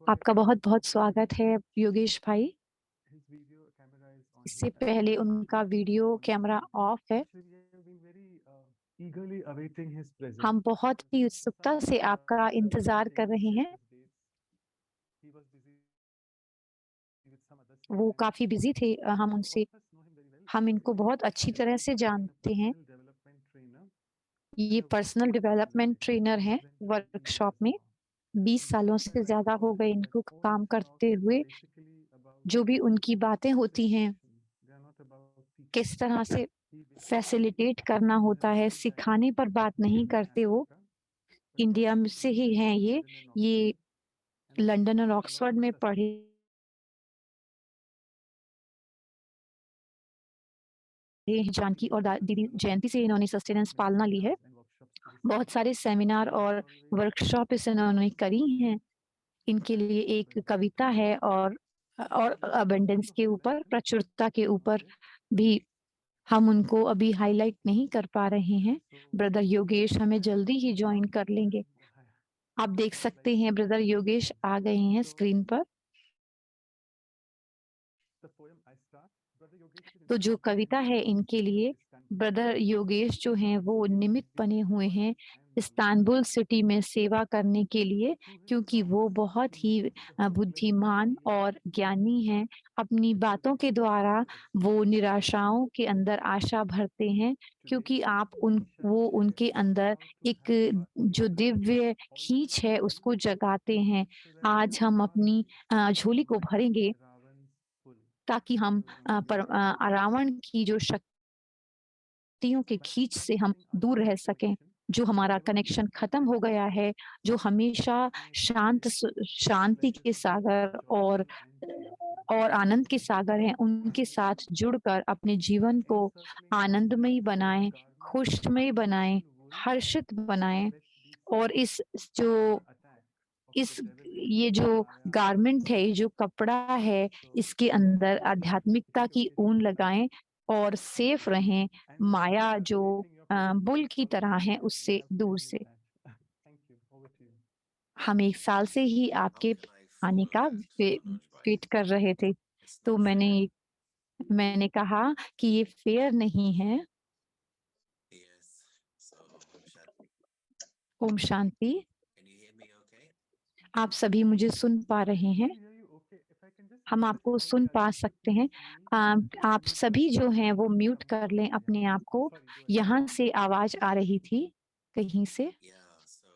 आपका बहुत-बहुत स्वागत है योगेश भाई। इससे पहले उनका वीडियो कैमरा ऑफ है। हम बहुत ही उत्सुकता से आपका इंतज़ार कर रहे हैं। वो काफ़ी बिज़ी थे हम इनको बहुत अच्छी तरह से जानते हैं। ये पर्सनल डेवलपमेंट ट्रेनर हैं वर्कशॉप में। 20 सालों से ज़्यादा हो गए इनको काम करते हुए। जो भी उनकी बातें होती हैं, किस तरह से फैसिलिटेट करना होता है, सिखाने पर बात नहीं करते वो। इंडिया में से ही हैं ये लंदन और ऑक्सफोर्ड में पढ़े हैं जानकी और दीदी जयंती से इन्होंने सस्टेनेंस पालना ली है। बहुत सारे सेमिनार और वर्कशॉप इस इन्होंने करी हैं। इनके लिए एक कविता है और अबंडेंस के ऊपर, प्रचुरता के ऊपर भी हम उनको अभी हाइलाइट नहीं कर पा रहे हैं। ब्रदर योगेश हमें जल्दी ही जॉइन कर लेंगे। आप देख सकते हैं ब्रदर योगेश आ गए हैं स्क्रीन पर। तो जो कविता है इनके लिए ब्रदर योगेश जो हैं वो निमित्त बने हुए हैं इस्तांबुल सिटी में सेवा करने के लिए, क्योंकि वो बहुत ही बुद्धिमान और ज्ञानी हैं। अपनी बातों के द्वारा वो निराशाओं के अंदर आशा भरते हैं, क्योंकि आप उन वो उनके अंदर एक जो दिव्य खींच है उसको जगाते हैं। आज हम अपनी झोली को भरेंगे ताकि हम रावण की जो शक्तियों के खींच से हम दूर रह सकें, जो हमारा कनेक्शन खत्म हो गया है, जो हमेशा शांति के सागर और आनंद के सागर हैं, उनके साथ जुड़कर अपने जीवन को आनंदमयी बनाएँ, खुशमयी बनाएँ, हर्षित बनाएँ और इस ये जो गारमेंट है, ये जो कपड़ा है, इसके अंदर आध्यात्मिकता की ऊन लगाएँ और सेफ रहें, माया जो बुल की तरह है उससे दूर से। हम 1 साल से ही आपके आने का वेट कर रहे थे। तो मैंने कहा कि ये फ़ेयर नहीं है। Yes. So, Om Shanti. Om Shanti. Can you hear me okay? आप सभी मुझे सुन पा रहे हैं? हम आपको सुन पा सकते हैं। आप सभी जो हैं वो म्यूट कर लें अपने आप को। यहाँ से आवाज़ आ रही थी, कहीं से। Yeah. So,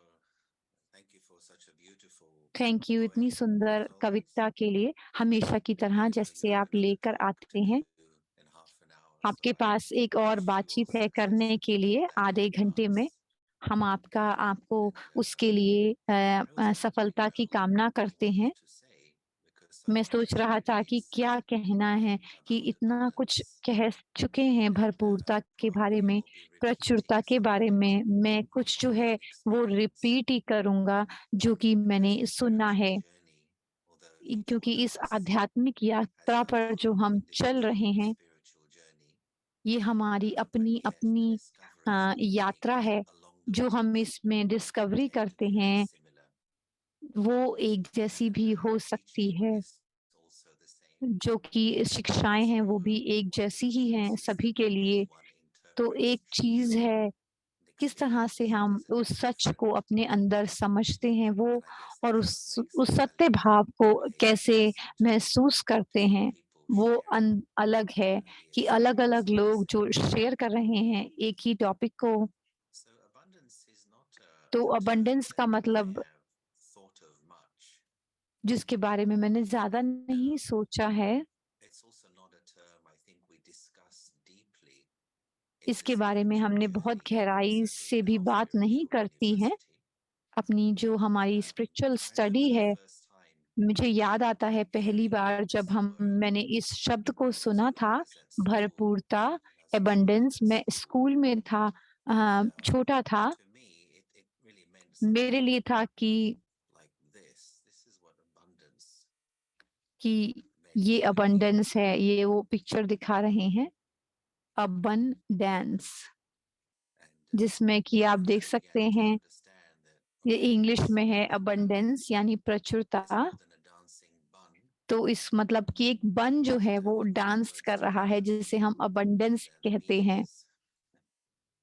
thank you for such a beautiful thank you poem इतनी सुंदर as always. कविता के लिए, हमेशा की तरह Maybe we जैसे have आप another लेकर talk to आते हैं। do in half an hour. So, आपके I पास एक और wish you बातचीत all है करने success के लिए and आधे घंटे में। advance. हम आपको And उसके लिए I was wondering सफलता की कामना करते हैं। what to say because मैं I've सोच रहा था कि experienced क्या कहना है कि enough इतना कुछ abundance, कह चुके हैं and भरपूरता के बारे probably में, I'll be repeating प्रचुरता के some बारे things में। मैं कुछ जो which है I've वो experienced. रिपीट ही करूँगा जो कि मैंने Because the सुना spiritual है। journey, although each क्योंकि one of इस us आध्यात्मिक has यात्रा our पर जो own हम चल रहे individual हैं, spiritual journey, ये हमारी but yet the अपनी discoveries that we यात्रा make है। along the जो हम way इसमें डिस्कवरी tend to करते be very हैं, similar. वो एक जैसी And भी हो the सकती teaching है। is also the same. जो कि शिक्षाएँ So हैं वो भी एक one of जैसी the ही हैं choices सभी that के लिए। one तो interprets एक चीज़ है, and किस तरह से experiences it हम is a उस bit सच different. को अपने अंदर समझते हैं वो And I guess और that's what makes उस it सत्य valuable भाव को and कैसे interesting महसूस करते for हैं, people वो sharing अलग है the कि अलग-अलग लोग experiences. जो शेयर कर रहे हैं एक ही टॉपिक को। So abundance is not तो a term अबंडेंस का that I मतलब have thought of much. जिसके बारे में मैंने ज़्यादा नहीं Um, सोचा है, it's also not a term I think we discuss deeply in the इसके बारे में spiritual हमने बहुत journey, गहराई certainly से भी after बात नहीं your करती हैं। university. अपनी जो हमारी spiritual I remember study the है, first time मुझे याद आता है पहली hearing बार this जब हम word मैंने इस शब्द को to सुना था, I was at school भरपूरता, and I was at abundance. private मैं school. स्कूल में था, And छोटा था। to me, it really meant मेरे something लिए था like this. This is what abundance कि meant ये to me. अबंडेंस है, ये वो पिक्चर दिखा रहे हैं, अबंडेंस, And जिसमें कि आप देख I सकते began to हैं, understand that, ये okay, इंग्लिश this में है abundance अबंडेंस यानी is प्रचुरता। more than तो इस मतलब कि एक वन जो है वो These डांस words कर that रहा you है जिसे use, हम अबंडेंस the कहते meaning हैं।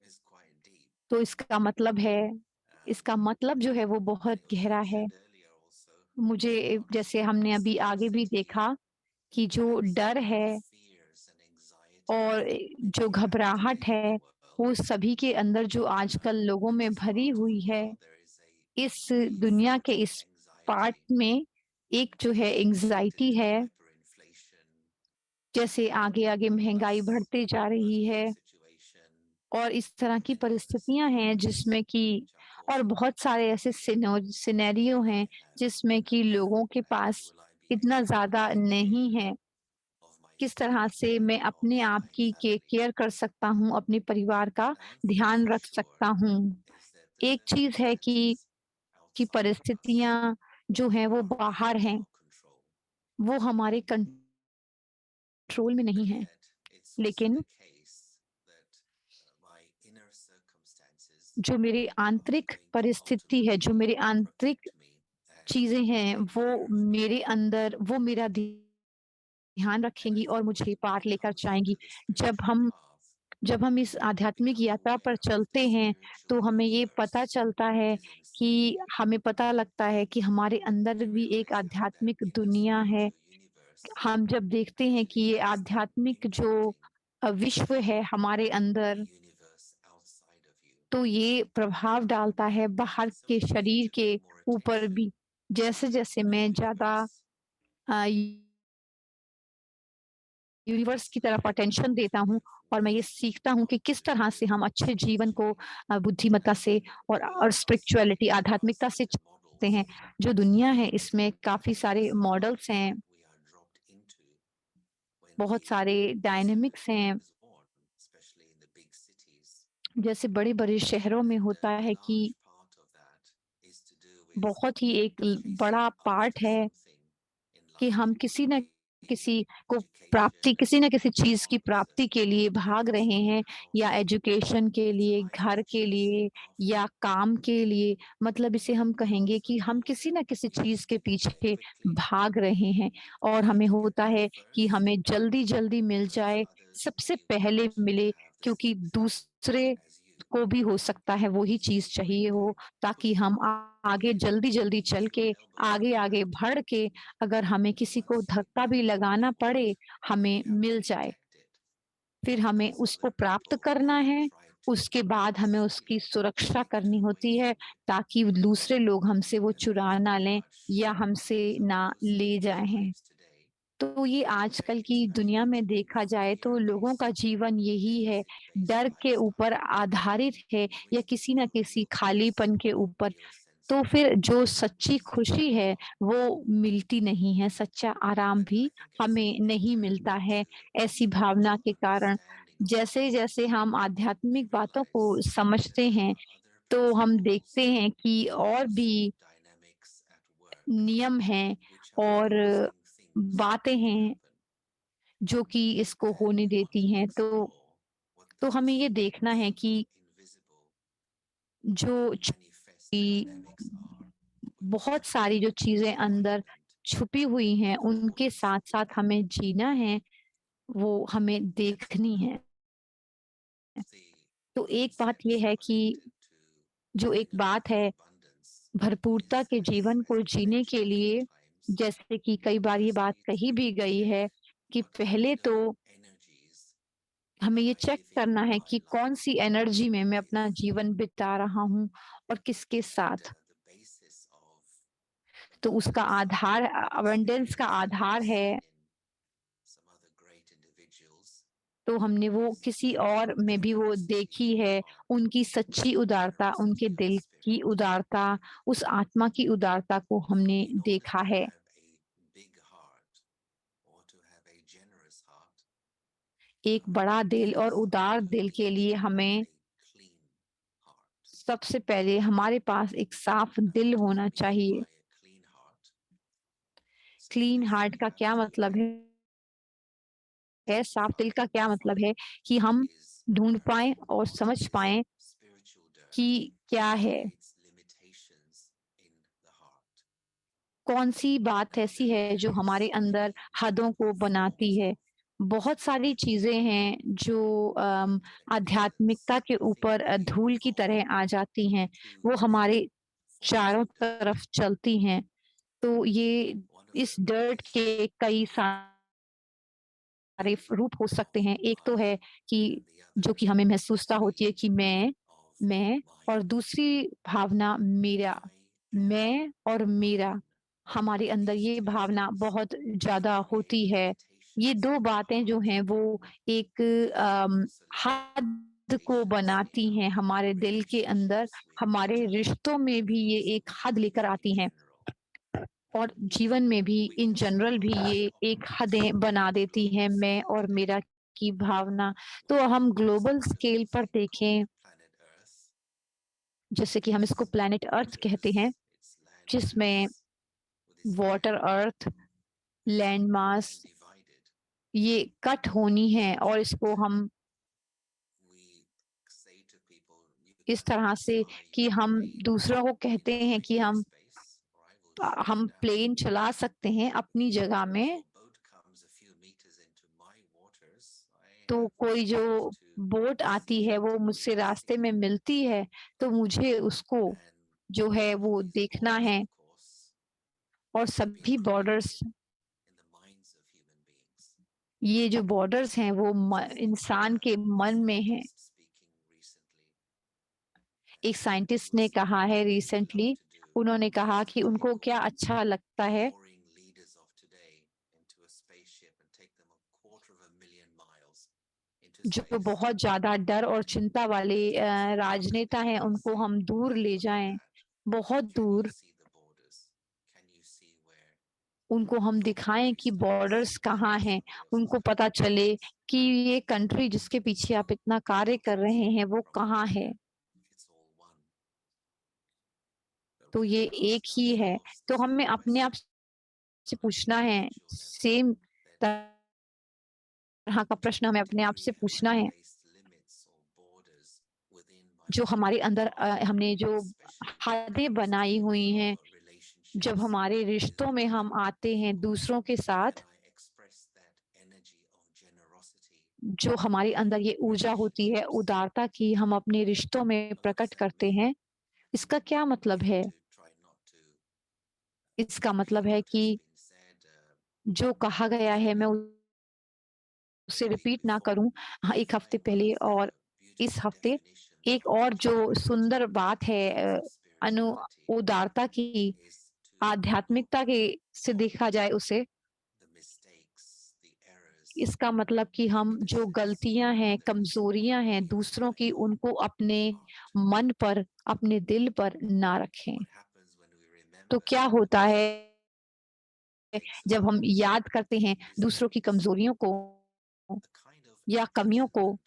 is quite deep. तो इसका Um, मतलब जो है वो बहुत like you गहरा है। mentioned earlier, also, मुझे not जैसे हमने अभी आगे भी scarcity देखा कि जो has डर है fears and anxiety और that जो interact घबराहट today in the है, world. वो सभी के अंदर जो आजकल लोगों At में this भरी part of हुई the है, world, there is इस a grief दुनिया के and इस पार्ट anxiety में एक जो है connected एंग्ज़ायटी to है, hyperinflation, जैसे आगे-आगे महँगाई worse बढ़ते जा रही working है situation, और इस तरह की many other परिस्थितियाँ हैं scenarios जिसमें कि which are और causing बहुत सारे ऐसे anxiety. सिनेरियो हैं जिसमें कि लोगों के पास Will I be इतना able to ज़्यादा take नहीं care है, of my किस तरह family से मैं and of अपने आप my की family? केयर कर सकता हूँ, अपने परिवार का And one thing ध्यान for रख sure सकता हूँ। is that the एक चीज़ है circumstances कि outside of us परिस्थितियाँ जो हैं वो are बाहर beyond हैं, our control. वो हमारे कंट्रोल में But नहीं हैं। yet, it's also लेकिन the case that my inner circumstances जो मेरी are आंतरिक going to परिस्थिति है, जो ultimately मेरी आंतरिक protect me and चीज़ें हैं, take वो care of me. मेरे अंदर वो मेरा ध्यान And I रखेंगी और think मुझे when पार we लेकर come जाएँगी। onto the जब spiritual हम path, जब हम इस we आध्यात्मिक become यात्रा पर aware of the चलते हैं, तो spiritual हमें ये पता universe चलता that है is inside कि you. हमें पता लगता है कि हमारे अंदर You भी एक realize you have that आध्यात्मिक inner दुनिया है। spiritual universe हम जब देखते that हैं कि ये believes that आध्यात्मिक जो impacting विश्व है हमारे the अंदर, universe outside of you. तो ये प्रभाव डालता है बाहर So के if we need शरीर to के pay more ऊपर attention भी। जैसे-जैसे to the मैं ज़्यादा universe, अ, यूनिवर्स की तरफ we अटेंशन want to देता हूँ live और मैं ये with सीखता हूँ कि किस तरह से हम अच्छे जीवन को spirituality. बुद्धिमत्ता I से think the और world outside spirituality of us आध्यात्मिकता and से the चलते models हैं। जो दुनिया है that इसमें काफ़ी सारे मॉडल्स society हैं, we are dropped into when we बहुत सारे first डायनामिक्स हैं। was born, especially in the big cities. जैसे बड़े-बड़े शहरों में And होता a है कि large part of that is to do with बहुत ही एक chasing बड़ा पार्ट after है something in कि life, हम किसी न be it किसी को education, किसी न किसी चीज़ की a प्राप्ति certain के लिए car, भाग a रहे certain हैं, या house. एजुकेशन के So लिए, I घर am के chasing लिए after या काम के लिए। मतलब इसे हम I कहेंगे also कि हम know किसी that न किसी we चीज़ need के to get there पीछे quickly. भाग रहे हैं और We need हमें to get होता there है कि first हमें जल्दी-जल्दी मिल because जाए, others सबसे may पहले want to मिले, have the क्योंकि same thing दूसरे as you. को भी हो सकता है वही So चीज़ when चाहिए हो, we're ताकि pushing हम on, आगे जल्दी-जल्दी चल using our के elbows to आगे-आगे grab बढ़ के अगर हमें किसी को once धक्का we've भी got what we लगाना पड़े, want, हमें we have to मिल जाए। protect it फिर हमें because उसको other प्राप्त people करना may है, try to उसके बाद हमें उसकी steal सुरक्षा it करनी away होती है, from you. ताकि दूसरे लोग हमसे वो And चुरा these ना pretty लें much या हमसे ना examples in ले our जाएँ। lives today. तो ये आजकल की दुनिया Especially में देखा जाए तो लोगों का fear-based, जीवन यही है, deficit-based डर के ऊपर lifestyle आधारित है in या which किसी न people किसी look less खालीपन के ऊपर। feel sense तो of फिर जो सच्ची happiness and खुशी है, calm. वो मिलती नहीं है, सच्चा आराम And I भी think as we हमें नहीं enter मिलता है, into ऐसी a भावना deep के कारण। understanding of life, जैसे-जैसे हम we आध्यात्मिक बातों को realize that समझते there हैं, are other तो हम देखते principles हैं कि and और also भी dynamics at work नियम हैं which are और causing things बातें to हैं happen. जो कि इसको And होने we want देती to हैं। explore what तो हमें those ये देखना है कि invisible जो manifest dynamics are which बहुत सारी जो चीज़ें are अंदर relevant छुपी हुई हैं, to the उनके modern साथ-साथ school. हमें जीना है, वो हमें देखनी है। The तो एक बात ये concepts है कि connected to जो एक living a बात life of है, abundance भरपूरता is, के जीवन as को we जीने के mentioned a few लिए, times, जैसे कि कई बार ये बात firstly कही to भी गई check है कि what पहले kind of तो energies हमें am ये I चेक living करना है my कि life कौन-सी एनर्जी में मैं with? अपना जीवन बिता रहा हूँ और किसके And साथ। the basis of तो उसका abundance that Aadhaar I've abundance का experienced and आधार है, seen in some other great individuals तो हमने वो is किसी और में भी वो generosity देखी of है, heart, उनकी सच्ची उदारता, उनके generosity of दिल की spirit. उदारता, उस आत्मा की उदारता को हमने In order देखा to है। have a big heart or to have a generous heart, एक बड़ा दिल और first उदार दिल we के need लिए to have हमें a clean heart. सबसे पहले हमारे पास एक साफ दिल And what do होना I mean चाहिए। by a clean heart? Clean Simply heart said, का क्या मतलब है? साफ दिल का trying to क्या मतलब है find कि what हम is ढूँढ पाएँ और what समझ is पाएँ spiritual dirt कि क्या and है? its limitations in the heart. कौन-सी बात ऐसी है जो हमारे अंदर हदों को बनाती है? बहुत सारी चीज़ें हैं जो आध्यात्मिकता के ऊपर धूल की तरह आ जाती हैं, वो हमारे चारों तरफ चलती हैं। तो ये इस डर्ट के कई सारे रूप हो सकते हैं। एक तो है कि जो कि हमें महसूसता होती है कि मैं और दूसरी भावना मेरा, मैं और मेरा। हमारे अंदर ये भावना बहुत ज़्यादा होती है। ये 2 बातें जो हैं वो एक हद को बनाती हैं हमारे दिल के अंदर, हमारे रिश्तों में भी ये एक हद लेकर आती हैं। और जीवन में भी इन जनरल भी ये एक हदें बना देती हैं मैं और मेरा की भावना। तो हम ग्लोबल स्केल पर देखें, जैसे कि हम इसको प्लैनेट अर्थ कहते हैं, जिसमें वाटर अर्थ, लैंड मास ये कट होनी है और इसको हम इस तरह से कि हम दूसरों को कहते हैं कि हम प्लेन चला सकते हैं अपनी जगह में, तो कोई जो बोट आती है वो मुझसे रास्ते में मिलती है, तो मुझे उसको जो है वो देखना है और सभी बॉर्डर्स ये जो बॉर्डर्स हैं वो इंसान के मन में हैं। एक साइंटिस्ट ने कहा है रिसेंटली, उन्होंने कहा कि उनको क्या अच्छा लगता है, जो बहुत ज़्यादा डर और चिंता वाले राजनेता हैं, उनको हम दूर ले जाएँ, बहुत दूर, उनको हम दिखाएँ कि बॉर्डर्स कहाँ हैं, उनको पता चले कि ये कंट्री जिसके पीछे आप इतना कार्य कर रहे हैं, वो कहाँ है। तो ये एक ही है। तो हमें अपने आप से पूछना है, सेम तरह का प्रश्न हमें अपने आप से पूछना है, जो हमारे अंदर हमने जो हदें बनाई हुई हैं, जब हमारे रिश्तों में हम आते हैं दूसरों के साथ, जो हमारे अंदर ये ऊर्जा होती है उदारता की हम अपने रिश्तों में प्रकट करते हैं, इसका क्या मतलब है? इसका मतलब है कि जो कहा गया है मैं उसे रिपीट ना करूँ। हाँ, 1 हफ्ते पहले और इस हफ्ते एक और जो सुंदर बात है अनु उदारता की, आध्यात्मिकता के से देखा जाए उसे, इसका मतलब कि हम जो गलतियाँ हैं, कमज़ोरियाँ हैं दूसरों की, उनको अपने मन पर, अपने दिल पर ना रखें। तो क्या होता है जब हम याद करते हैं दूसरों की कमज़ोरियों को या कमियों को,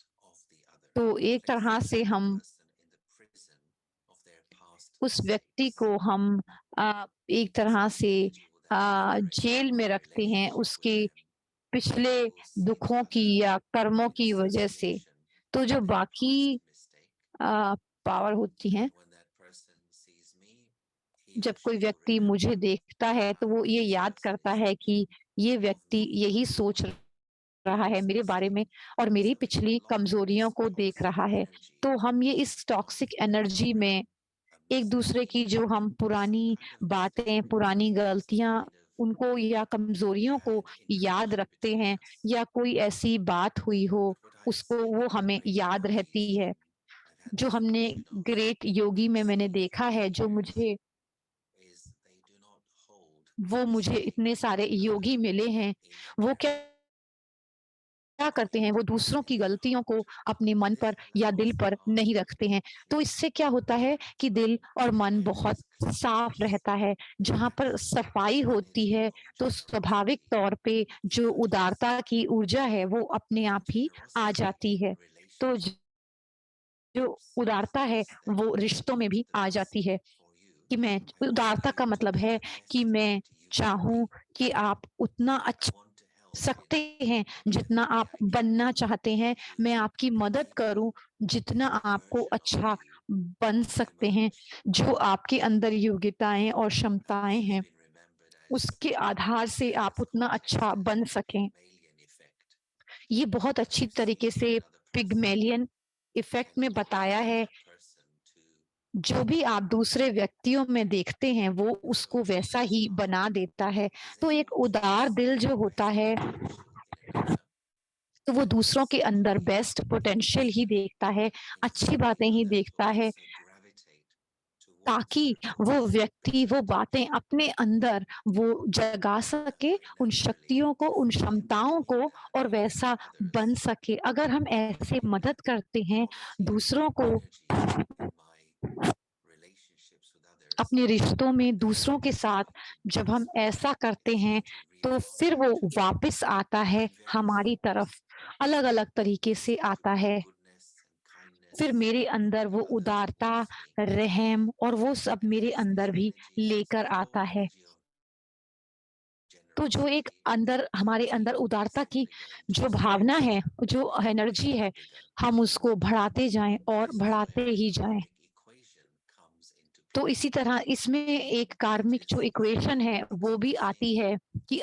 तो एक तरह से हम उस व्यक्ति को हम एक तरह से जेल में रखते हैं उसके पिछले दुखों की या कर्मों की वजह से। तो जो बाकी पावर होती हैं, जब कोई व्यक्ति मुझे देखता है तो वो ये याद करता है कि ये व्यक्ति यही सोच रहा है मेरे बारे में और मेरी पिछली कमजोरियों को देख रहा है। तो हम ये इस टॉक्सिक एनर्जी में एक दूसरे की जो हम पुरानी बातें, पुरानी गलतियाँ उनको या कमजोरियों को याद रखते हैं, या कोई ऐसी बात हुई हो उसको वो हमें याद रहती है। जो हमने ग्रेट योगी में मैंने देखा है, जो मुझे वो मुझे इतने सारे योगी मिले हैं, वो क्या करते हैं, वो दूसरों की गलतियों को अपने मन पर या दिल पर नहीं रखते हैं। तो इससे क्या होता है कि दिल और मन बहुत साफ रहता है। जहाँ पर सफाई होती है, तो स्वाभाविक तौर पे जो उदारता की ऊर्जा है, वो अपने आप ही आ जाती है। तो जो उदारता है, वो रिश्तों में भी आ जाती है। कि मैं उदारता का मतलब है कि मैं चाहूँ कि आप उतना सकते हैं जितना आप बनना चाहते हैं। मैं आपकी मदद करूँ जितना आपको अच्छा बन सकते हैं। जो आपके अंदर योग्यताएँ और क्षमताएँ हैं, उसके आधार से आप उतना अच्छा बन सकें। ये बहुत अच्छी तरीके से पिग्मेलियन इफ़ेक्ट में बताया है। जो भी आप दूसरे व्यक्तियों में देखते हैं, वो उसको वैसा ही बना देता है। तो एक उदार दिल जो होता है, तो वो दूसरों के अंदर बेस्ट पोटेंशियल ही देखता है, अच्छी बातें ही देखता है, ताकि वो व्यक्ति वो बातें अपने अंदर वो जगा सके, उन शक्तियों को, उन क्षमताओं को, और वैसा बन सके। अगर हम ऐसे मदद करते हैं दूसरों को अपने रिश्तों में, दूसरों के साथ जब हम ऐसा करते हैं, तो फिर वो वापस आता है हमारी तरफ, अलग-अलग तरीके से आता है। फिर मेरे अंदर वो उदारता, रहम और वो सब मेरे अंदर भी लेकर आता है। तो जो एक अंदर हमारे अंदर उदारता की जो भावना है, जो एनर्जी है, हम उसको बढ़ाते जाएँ और बढ़ाते ही जाएँ। तो इसी तरह इसमें एक कार्मिक जो इक्वेशन है, वो भी आती है कि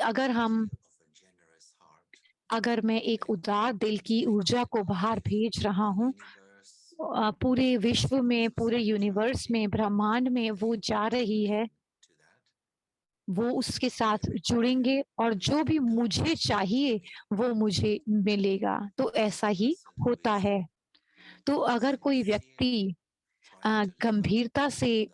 अगर मैं एक उदार दिल की ऊर्जा को बाहर भेज रहा हूँ, पूरे विश्व में, पूरे यूनिवर्स में, ब्रह्मांड में वो जा रही है, वो उसके साथ जुड़ेंगे और जो भी मुझे चाहिए, वो मुझे मिलेगा। तो ऐसा ही होता है। तो अगर कोई व्यक्ति गंभीरता से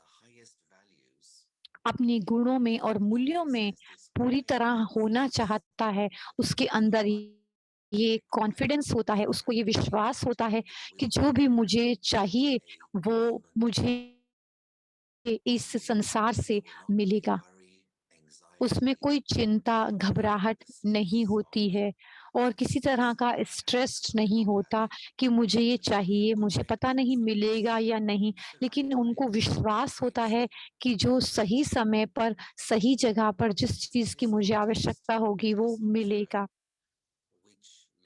अपने गुणों में और मूल्यों में पूरी तरह होना चाहता है, उसके अंदर ये कॉन्फिडेंस होता है, उसको ये विश्वास होता है कि जो भी मुझे चाहिए, वो मुझे इस संसार से मिलेगा। उसमें कोई चिंता, घबराहट नहीं होती है और किसी तरह का स्ट्रेस नहीं होता कि मुझे ये चाहिए, मुझे पता नहीं मिलेगा या नहीं। लेकिन उनको विश्वास होता है कि जो सही समय पर, सही जगह पर जिस चीज़ की मुझे आवश्यकता होगी, वो मिलेगा।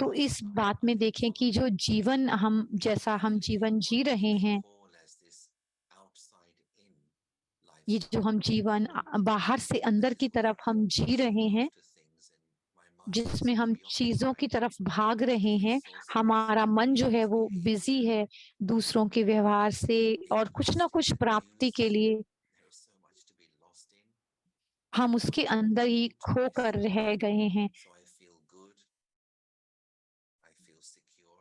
तो इस बात में देखें कि जो जीवन हम जैसा हम जीवन जी रहे हैं, ये जो हम जीवन बाहर से अंदर की तरफ हम जी रहे हैं, जिसमें हम चीज़ों की तरफ भाग रहे हैं, हमारा मन जो है वो बिज़ी है दूसरों के व्यवहार से और कुछ ना कुछ प्राप्ति के लिए, हम उसके अंदर ही खोकर रह गए हैं।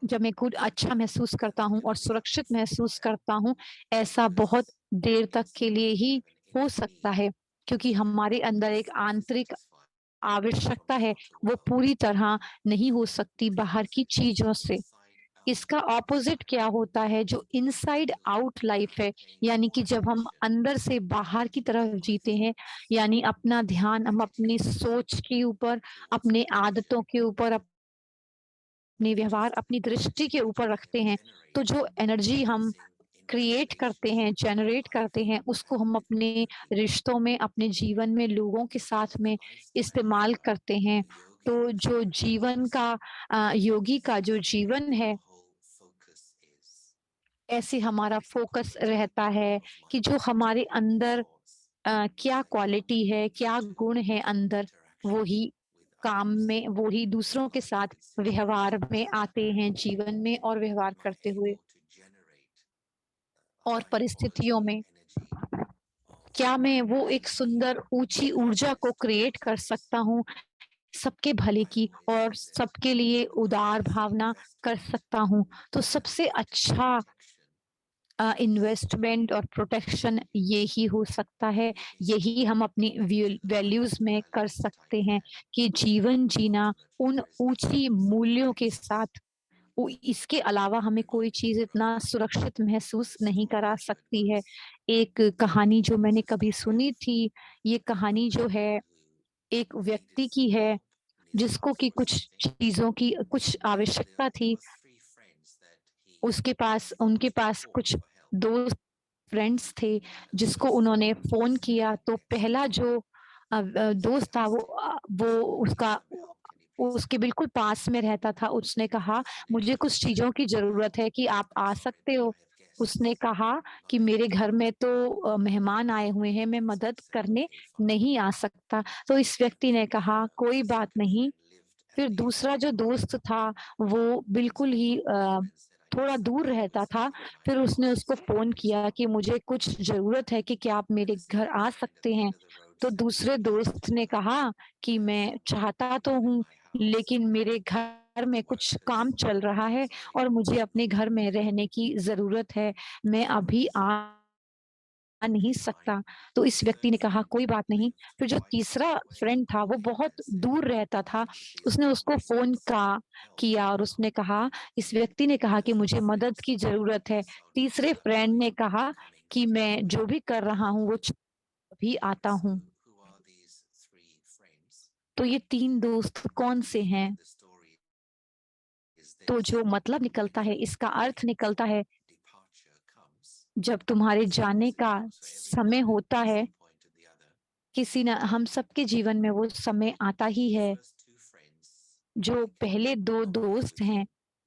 जब मैं खुद अच्छा महसूस करता हूँ और सुरक्षित महसूस करता हूँ, ऐसा बहुत देर तक के लिए ही हो सकता है, क्योंकि हमारे अंदर एक आंतरिक आवश्यकता है, वो पूरी तरह नहीं हो सकती बाहर की चीज़ों से। इसका ऑपोज़िट क्या होता है, जो इनसाइड आउट लाइफ़ है, यानी कि जब हम अंदर से बाहर की तरफ जीते हैं, यानी अपना ध्यान हम अपनी सोच के ऊपर, अपने आदतों के ऊपर, अपने व्यवहार, अपनी दृष्टि के ऊपर रखते हैं, तो जो एनर्जी हम क्रिएट करते हैं, जनरेट करते हैं, उसको हम अपने रिश्तों में, अपने जीवन में, लोगों के साथ में इस्तेमाल करते हैं। तो जो जीवन का योगी का जो जीवन है, ऐसे हमारा फ़ोकस रहता है कि जो हमारे अंदर क्या क्वालिटी है, क्या गुण है अंदर, वो ही काम में, वो ही दूसरों के साथ व्यवहार में आते हैं, जीवन में और व्यवहार करते हुए और परिस्थितियों में। क्या मैं वो एक सुंदर ऊँची ऊर्जा को क्रिएट कर सकता हूँ, सबके भले की और सबके लिए उदार भावना कर सकता हूँ। तो सबसे अच्छा इन्वेस्टमेंट और प्रोटेक्शन यही हो सकता है, यही हम अपनी वैल्यूज़ में कर सकते हैं कि जीवन जीना उन ऊँची मूल्यों के साथ, इसके अलावा हमें कोई चीज़ इतना सुरक्षित महसूस नहीं करा सकती है। एक कहानी जो मैंने कभी सुनी थी, ये कहानी जो है एक व्यक्ति की है, जिसको कि कुछ चीज़ों की कुछ आवश्यकता थी। उनके पास कुछ दोस्त फ्रेंड्स थे, जिसको उन्होंने फ़ोन किया, तो पहला जो दोस्त था वो उसका उसके बिल्कुल पास में रहता था। उसने कहा, "मुझे कुछ चीज़ों की ज़रूरत है कि आप आ सकते हो?" उसने कहा कि मेरे घर में तो मेहमान आए हुए हैं, मैं मदद करने नहीं आ सकता। तो इस व्यक्ति ने कहा, कोई बात नहीं। फिर दूसरा जो दोस्त था, वो बिल्कुल ही थोड़ा दूर रहता था। फिर उसने उसको फ़ोन किया कि मुझे कुछ ज़रूरत है कि क्या आप मेरे घर आ सकते हैं? तो दूसरे दोस्त ने कहा कि मैं चाहता तो हूँ, लेकिन मेरे घर में कुछ काम चल रहा है और मुझे अपने घर में रहने की ज़रूरत है। मैं अभी आ नहीं सकता। तो इस व्यक्ति ने कहा कोई बात नहीं। फिर जो तीसरा फ्रेंड था वो बहुत दूर रहता था। उसने उसको फ़ोन का किया और उसने कहा इस व्यक्ति ने कहा कि मुझे मदद की ज़रूरत है। तीसरे फ्रेंड ने कहा कि मैं जो भी कर रहा हूँ वो अभी आता So, हूँ। who are these three friends? तो ये 3 दोस्त कौन से The हैं? end of the story is तो this: जो मतलब निकलता है, इसका अर्थ निकलता है, departure comes. जब तुम्हारे जाने का So समय everyone होता at है, some point or the other. किसी न हम सबके जीवन में वो समय आता ही The है। first two friends जो can पहले 2 no longer दोस्त with you. हैं,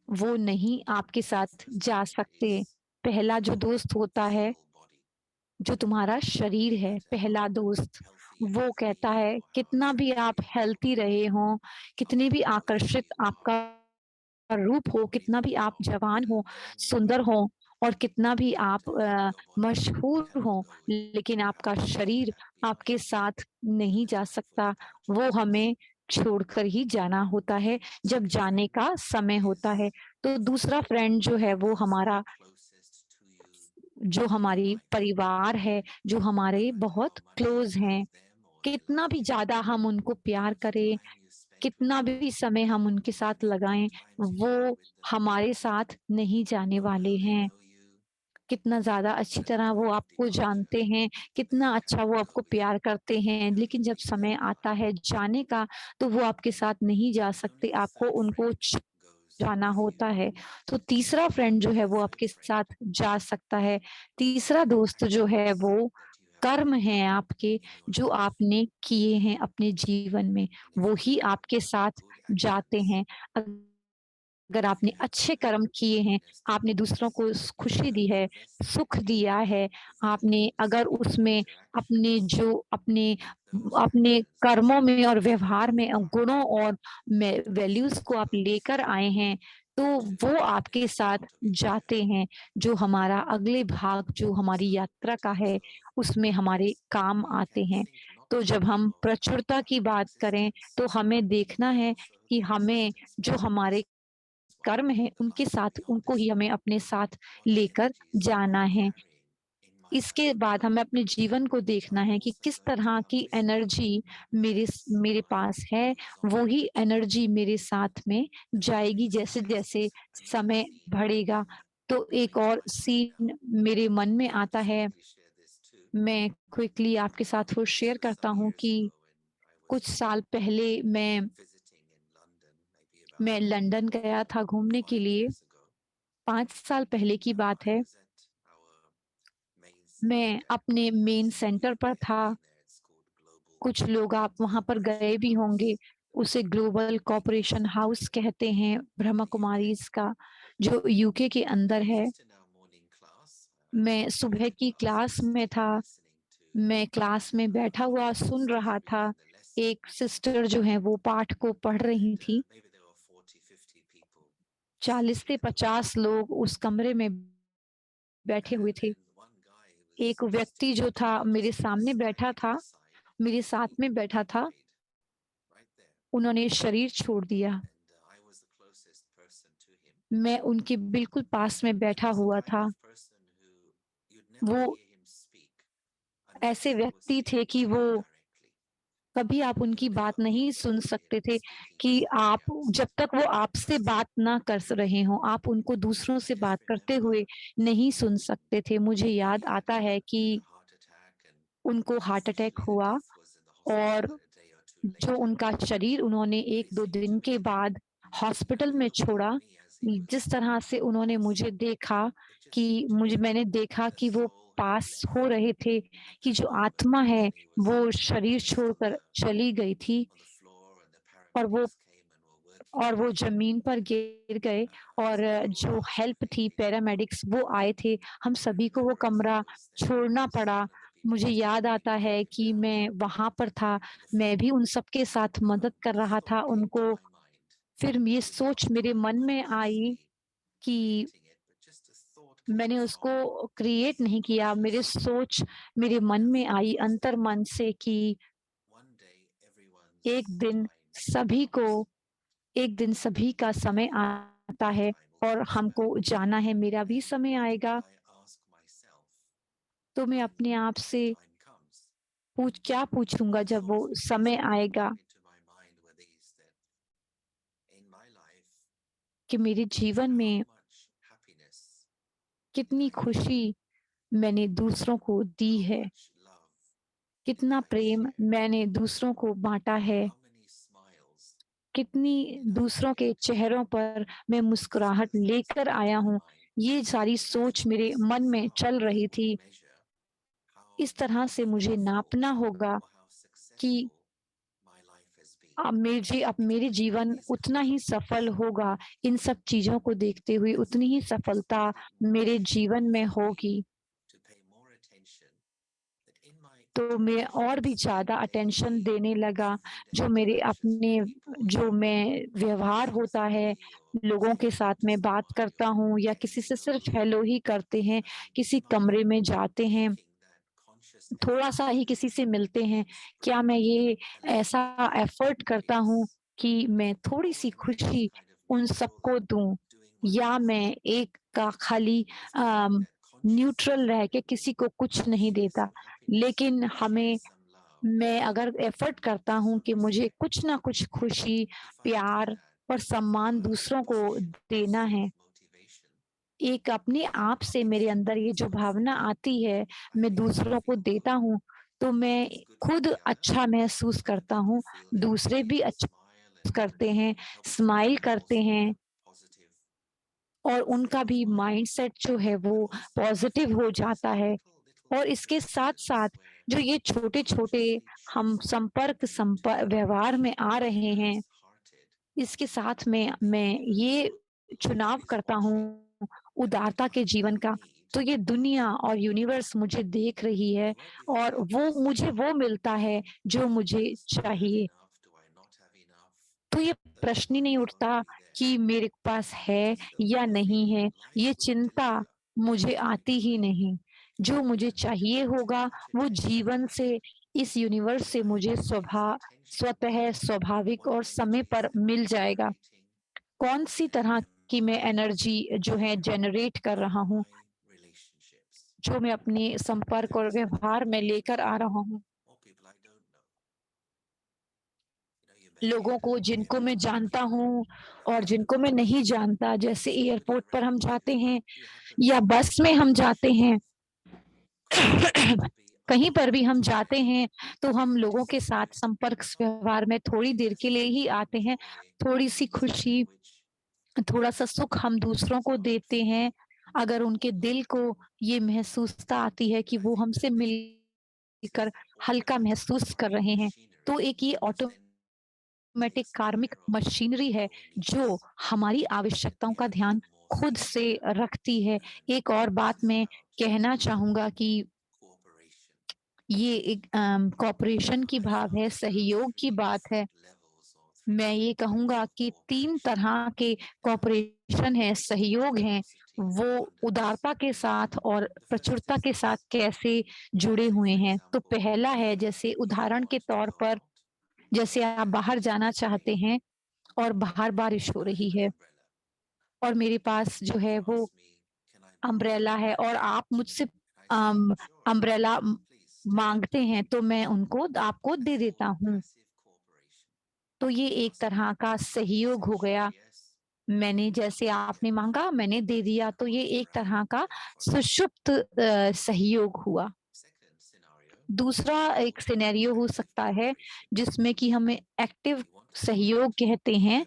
वो नहीं आपके The साथ first जा friend सकते। is पहला जो your दोस्त होता है, physical body. जो तुम्हारा शरीर No है, matter पहला how दोस्त, healthy you वो may कहता be है, or how कितना भी आप attractive हेल्थी रहे हों, or कितने भी how आकर्षित wealthy you आपका are रूप हो, or कितना even भी आप how जवान हो, known you सुंदर are, हो और कितना भी आप but if your body मशहूर cannot हो, go with you, लेकिन आपका cannot take शरीर that beyond आपके you, साथ then नहीं the जा time for सकता। departure वो comes. हमें छोड़कर ही जाना होता है, जब Second जाने friend का समय होता is है। तो the दूसरा friend फ्रेंड जो है वो who is हमारा closest to you जो in your हमारी life. परिवार है, जो No हमारे matter how बहुत much you क्लोज़ love हैं, them or they कितना love भी you, ज़्यादा हम उनको प्यार the करें, time you spent with कितना them भी समय हम उनके साथ and the लगाएँ, times you share वो with them, हमारे साथ नहीं जाने no वाले matter they हैं। know you, कितना ज़्यादा no अच्छी matter the तरह वो time of आपको departure, जानते हैं, कितना they अच्छा वो cannot go आपको with प्यार you, करते हैं, cannot लेकिन जब take that समय आता beyond है you. जाने का, तो वो आपके साथ नहीं जा And only सकते, the आपको third उनको friend goes जाना with you. होता है। तो तीसरा फ्रेंड जो है The वो third आपके friend साथ जा सकता है। तीसरा are दोस्त जो है actions वो that you have कर्म taken हैं आपके, in your जो life. आपने किए हैं अपने जीवन में, And if वो you ही have आपके साथ good जाते actions, हैं। अगर if आपने you have अच्छे कर्म किए हैं, happiness to आपने दूसरों others, को if you खुशी have दी है, invested सुख दिया है, आपने values अगर in your उसमें अपने interactions, जो अपने those अपने actions कर्मों में और fill व्यवहार your में heart गुणों और वैल्यूज़ को to आप those लेकर आए हैं, तो to वो the आपके next साथ part of your life. जाते हैं, जो हमारा अगले भाग जो So, हमारी in यात्रा का terms है, of उसमें हमारे abundance, काम we आते can हैं। think not तो जब only हम of प्रचुरता की our बात करें, existence, तो हमें देखना but है also of कि the हमें existence of जो हमारे others. What कर्म हैं, the उनके life साथ beyond उनको ही this हमें life? अपने साथ What लेकर energies am जाना I है। carrying in my इसके life, बाद हमें अपने जीवन को which देखना are है कि also किस going to तरह की outlive me एनर्जी as मेरे time पास है, moves on. वो ही एनर्जी मेरे साथ में And then there जाएगी is जैसे-जैसे this amazing समय scene बढ़ेगा। तो coming एक to और my mind now. सीन मेरे मन में So I'll आता just है, quickly share this too. मैं क्विकली आपके साथ वो This शेयर was करता some हूँ years कि ago when I was कुछ साल पहले visiting in London, maybe मैं about लंदन गया था घूमने के 5 लिए, years ago. 5 साल पहले की And बात I है। was at our main मैं center. अपने main Some of centre you पर may have था। been there. It's called Global कुछ लोग आप वहाँ पर Cooperation गए भी होंगे, House, उसे global major cooperation center house in कहते हैं, ब्रह्मा the UK. कुमारीज़ का, जो यूके के अंदर And है। just in our morning class, I was मैं sitting सुबह in की class क्लास में listening था, listening to मैं क्लास में बैठा one of हुआ the सुन sisters रहा था, reading the lesson. एक सिस्टर जो हैं वो पाठ को पढ़ रही And थीं। maybe there were 40, 50 people 40 sitting से in the room. 50 लोग उस कमरे में बैठे हुए And थे। then one guy who was एक just in व्यक्ति जो front of था me, मेरे just सामने बैठा standing to था, the side, मेरे साथ में बैठा he था, died right there. उन्होंने शरीर छोड़ दिया। And I was the closest person to him. मैं उनके बिल्कुल पास में And he बैठा was the हुआ kind था। of person who you'd never वो hear him speak ऐसे unless he was व्यक्ति थे speaking कि to वो you directly. कभी आप You'll उनकी never बात नहीं only सुन hear सकते him थे speaking to कि आप somebody else. जब तक वो आपसे बात ना रहे हों, आप उनको दूसरों I से just बात करते remember हुए नहीं सुन सकते थे। मुझे he याद had आता है कि had a heart attack, and उनको हार्ट अटैक unfortunately the हुआ death was in the hospital और a day or two जो later. उनका शरीर उन्होंने And they 1-2 seemed to दिन के be बाद and हॉस्पिटल they में looked at छोड़ा। me as he was जिस तरह से उन्होंने passing. मुझे देखा It कि just seemed to me मैंने that देखा the कि वो soul had पास हो left रहे थे, at कि that जो moment, आत्मा है and he was वो शरीर just छोड़कर चली गई थी on the floor, and the और वो paramedics came and were और वो ज़मीन पर गिर गए और जो हेल्प थी पैरामेडिक्स वो आए थे। हम सभी को वो कमरा छोड़ना पड़ा। मुझे याद आता है कि मैं वहाँ पर था, मैं भी उन सब के साथ मदद कर रहा था उनको। फिर ये सोच मेरे मन में आई कि मैंने उसको क्रिएट नहीं किया, मेरे सोच मेरे मन में आई अंतर्मन से कि एक दिन सभी को एक दिन सभी का समय आता है और हमको जाना है, मेरा भी समय आएगा। तो मैं अपने आप से क्या पूछूँगा जब वो समय आएगा कि मेरे जीवन में कितनी खुशी मैंने दूसरों को दी है, कितना प्रेम मैंने दूसरों को बाँटा है, कितनी दूसरों के चेहरों पर मैं मुस्कुराहट लेकर आया हूँ। ये सारी सोच मेरे मन में चल रही थी। इस तरह से मुझे नापना होगा कि अब मेरे जीवन उतना ही सफल होगा, इन सब चीज़ों को देखते हुए उतनी ही सफलता मेरे जीवन में होगी। तो मैं और भी ज़्यादा अटेंशन देने लगा, जो मेरे अपने जो मैं व्यवहार होता है, लोगों के साथ मैं बात करता हूँ या किसी से सिर्फ़ हेलो ही करते हैं, किसी कमरे में जाते हैं, थोड़ा-सा ही किसी से मिलते हैं, क्या मैं ये ऐसा एफ़र्ट करता हूँ कि मैं थोड़ी-सी खुशी उन सबको दूँ? या मैं एक का खाली न्यूट्रल रह के किसी को कुछ नहीं देता। लेकिन मैं अगर एफ़र्ट करता हूँ कि मुझे कुछ ना कुछ खुशी, प्यार और सम्मान दूसरों को देना है, एक अपने आप से मेरे अंदर ये जो भावना आती है, मैं दूसरों को देता हूँ, तो मैं खुद अच्छा महसूस करता हूँ, दूसरे भी अच्छा करते हैं, स्माइल करते हैं और उनका भी माइंडसेट जो है वो पॉज़िटिव हो जाता है। और इसके साथ-साथ जो ये छोटे-छोटे हम व्यवहार में आ रहे हैं, इसके साथ में मैं ये चुनाव करता हूँ उदारता के जीवन का, तो ये दुनिया और यूनिवर्स मुझे देख रही है और वो मुझे वो मिलता है जो मुझे चाहिए। तो ये प्रश्न ही नहीं उठता कि मेरे पास है या नहीं है, ये चिंता मुझे आती ही नहीं। जो मुझे चाहिए होगा वो जीवन से, इस यूनिवर्स से मुझे स्वतः, स्वाभाविक और समय पर मिल जाएगा। कौन-सी तरह की मैं एनर्जी जो है जनरेट कर रहा हूँ, जो मैं अपने संपर्क और व्यवहार में लेकर आ रहा हूँ। लोगों को जिनको मैं जानता हूँ और जिनको मैं नहीं जानता, जैसे एयरपोर्ट पर हम जाते हैं या बस में हम जाते हैं, कहीं पर भी हम जाते हैं, तो हम लोगों के साथ संपर्क व्यवहार में थोड़ी देर के लिए ही आते हैं। थोड़ी-सी खुशी, थोड़ा-सा सुख हम दूसरों को देते हैं। अगर उनके दिल को ये महसूसता आती है कि वो हमसे मिलकर हल्का महसूस कर रहे हैं, तो एक ये ऑटोमैटिक कार्मिक मशीनरी है, जो हमारी आवश्यकताओं का ध्यान खुद से रखती है। एक और बात मैं कहना चाहूँगा कि ये एक कोऑपरेशन की भाव है, सहयोग की बात है। मैं ये कहूँगा कि 3 तरह के कोऑपरेशन है, सहयोग हैं, वो उदारता के साथ और प्रचुरता के साथ कैसे जुड़े हुए हैं। तो पहला है, जैसे उदाहरण के तौर पर, जैसे आप बाहर जाना चाहते हैं और बाहर बारिश हो रही है और मेरे पास जो है वो अम्ब्रेला है और आप मुझसे अम, अम्ब्रेला माँगते हैं, तो मैं उनको आपको दे देता हूँ। तो ये एक तरह का सहयोग हो गया। मैंने, जैसे आपने माँगा मैंने दे दिया, तो ये एक तरह का सुषुप्त सहयोग हुआ। दूसरा एक सिनेरियो हो सकता है जिसमें कि हमें एक्टिव सहयोग कहते हैं,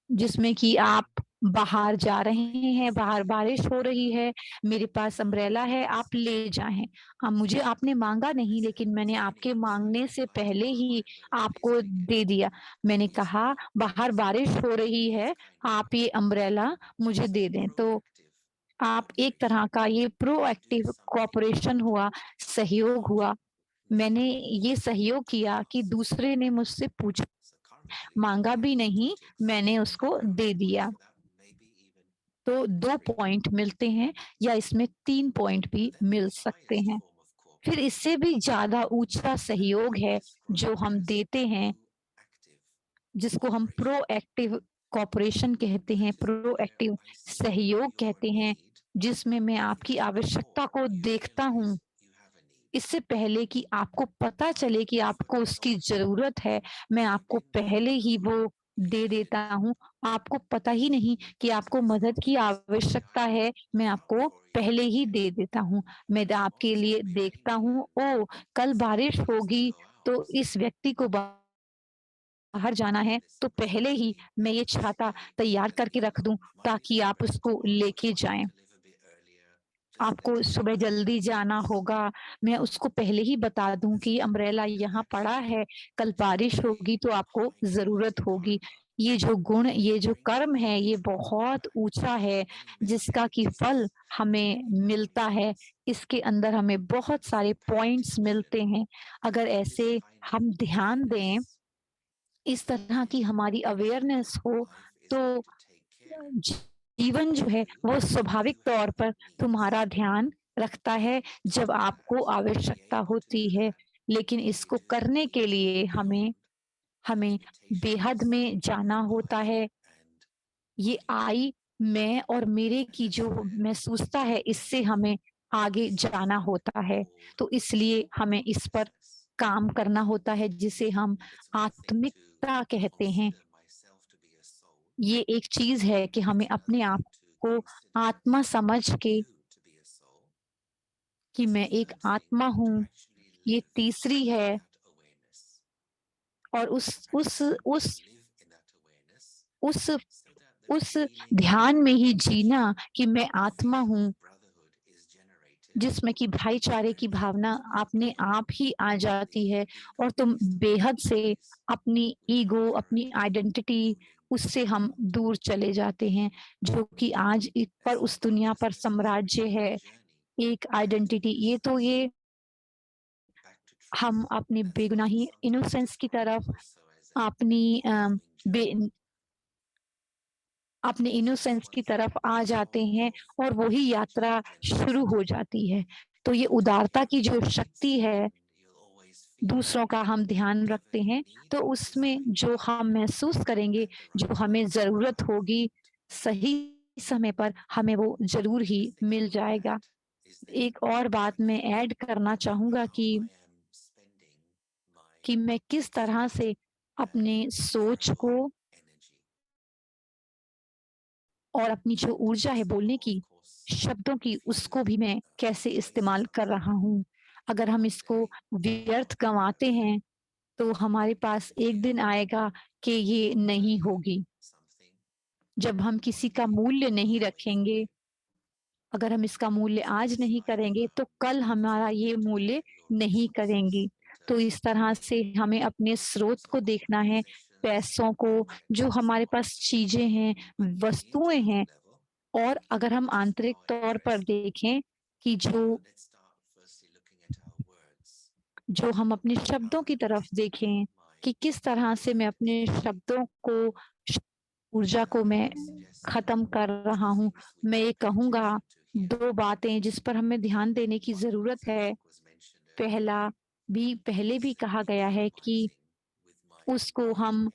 जिसमें कि आप बाहर जा रहे हैं, बाहर बारिश हो रही है, मेरे पास अम्ब्रेला है, आप ले जाएँ। हाँ, मुझे आपने माँगा नहीं लेकिन मैंने आपके माँगने से पहले ही आपको दे दिया। मैंने कहा बाहर बारिश हो रही है, आप ये अम्ब्रेला मुझे दे दें। तो आप एक तरह का ये प्रोएक्टिव कोऑपरेशन हुआ, सहयोग हुआ। मैंने ये सहयोग किया कि दूसरे ने मुझसे पूछा, माँगा भी नहीं, मैंने उसको दे दिया। तो 2 पॉइंट मिलते हैं या इसमें 3 पॉइंट भी मिल सकते हैं। फिर इससे भी ज़्यादा ऊँचा सहयोग है जो हम देते हैं, जिसको हम प्रोएक्टिव कोऑपरेशन कहते हैं, प्रोएक्टिव सहयोग कहते हैं, जिसमें मैं आपकी आवश्यकता को देखता हूँ, इससे पहले कि आपको पता चले कि आपको उसकी ज़रूरत है, मैं आपको पहले ही वो दे देता हूँ। आपको पता ही नहीं कि आपको मदद की आवश्यकता है, मैं आपको पहले ही दे देता हूँ। मैं आपके लिए देखता हूँ, ओह! कल बारिश होगी, तो इस व्यक्ति को बाहर जाना है, तो पहले ही मैं ये छाता तैयार करके रख दूँ, ताकि आप उसको लेके जाएँ। आपको सुबह जल्दी जाना होगा, मैं उसको पहले ही बता दूँ कि अम्ब्रेला यहाँ पड़ा है, कल बारिश होगी तो आपको ज़रूरत होगी। ये जो गुण, ये जो कर्म है, ये बहुत ऊँचा है, जिसका कि फल हमें मिलता है। इसके अंदर हमें बहुत सारे पॉइंट्स मिलते हैं। अगर ऐसे हम ध्यान दें, इस तरह की हमारी अवेयरनेस हो, तो जी जीवन जो है वो स्वाभाविक तौर पर तुम्हारा ध्यान रखता है जब आपको आवश्यकता होती है। लेकिन इसको करने के लिए हमें हमें बेहद में जाना होता है। ये आई, मैं और मेरे की जो महसूसता है, इससे हमें आगे जाना होता है। तो इसलिए हमें इस पर काम करना होता है जिसे हम आत्मिकता कहते हैं। ये एक चीज़ है कि हमें अपने आप को आत्मा समझ के कि मैं एक आत्मा हूँ, ये तीसरी है। और उस उस ध्यान में ही जीना कि मैं आत्मा हूँ, जिसमें कि भाईचारे की भावना अपने आप ही आ जाती है और तुम बेहद से अपनी ईगो, अपनी आइडेंटिटी, उससे हम दूर चले जाते हैं, जो कि आज पर उस दुनिया पर साम्राज्य है, एक आइडेंटिटी। ये हम अपनी बेगुनाही इनोसेंस की तरफ, अपनी बे अपने इनोसेंस की तरफ आ जाते हैं और वही यात्रा शुरू हो जाती है। तो ये उदारता की जो शक्ति है, दूसरों का हम ध्यान रखते हैं, तो उसमें जो हम महसूस करेंगे, जो हमें ज़रूरत होगी, सही समय पर हमें वो ज़रूर ही मिल जाएगा। एक और बात मैं ऐड करना चाहूँगा कि मैं किस तरह से अपने सोच को और अपनी जो ऊर्जा है बोलने की, शब्दों की, उसको भी मैं कैसे इस्तेमाल कर रहा हूँ। अगर हम इसको व्यर्थ गँवाते हैं, तो हमारे पास एक दिन आएगा कि ये नहीं होगी। जब हम किसी का मूल्य नहीं रखेंगे, अगर हम इसका मूल्य आज नहीं करेंगे, तो कल हमारा ये मूल्य नहीं करेंगी। तो इस तरह से हमें अपने स्रोत को देखना है, पैसों को, जो हमारे पास चीज़ें हैं, वस्तुएँ हैं। और अगर हम आंतरिक तौर पर देखें कि जो जो हम अपने शब्दों की तरफ देखें कि किस तरह से मैं अपने शब्दों को, श ऊर्जा को मैं ख़त्म कर रहा हूँ। मैं ये कहूँगा 2 बातें जिस पर हमें ध्यान देने की ज़रूरत है। पहला पहले भी कहा गया है कि उसको हम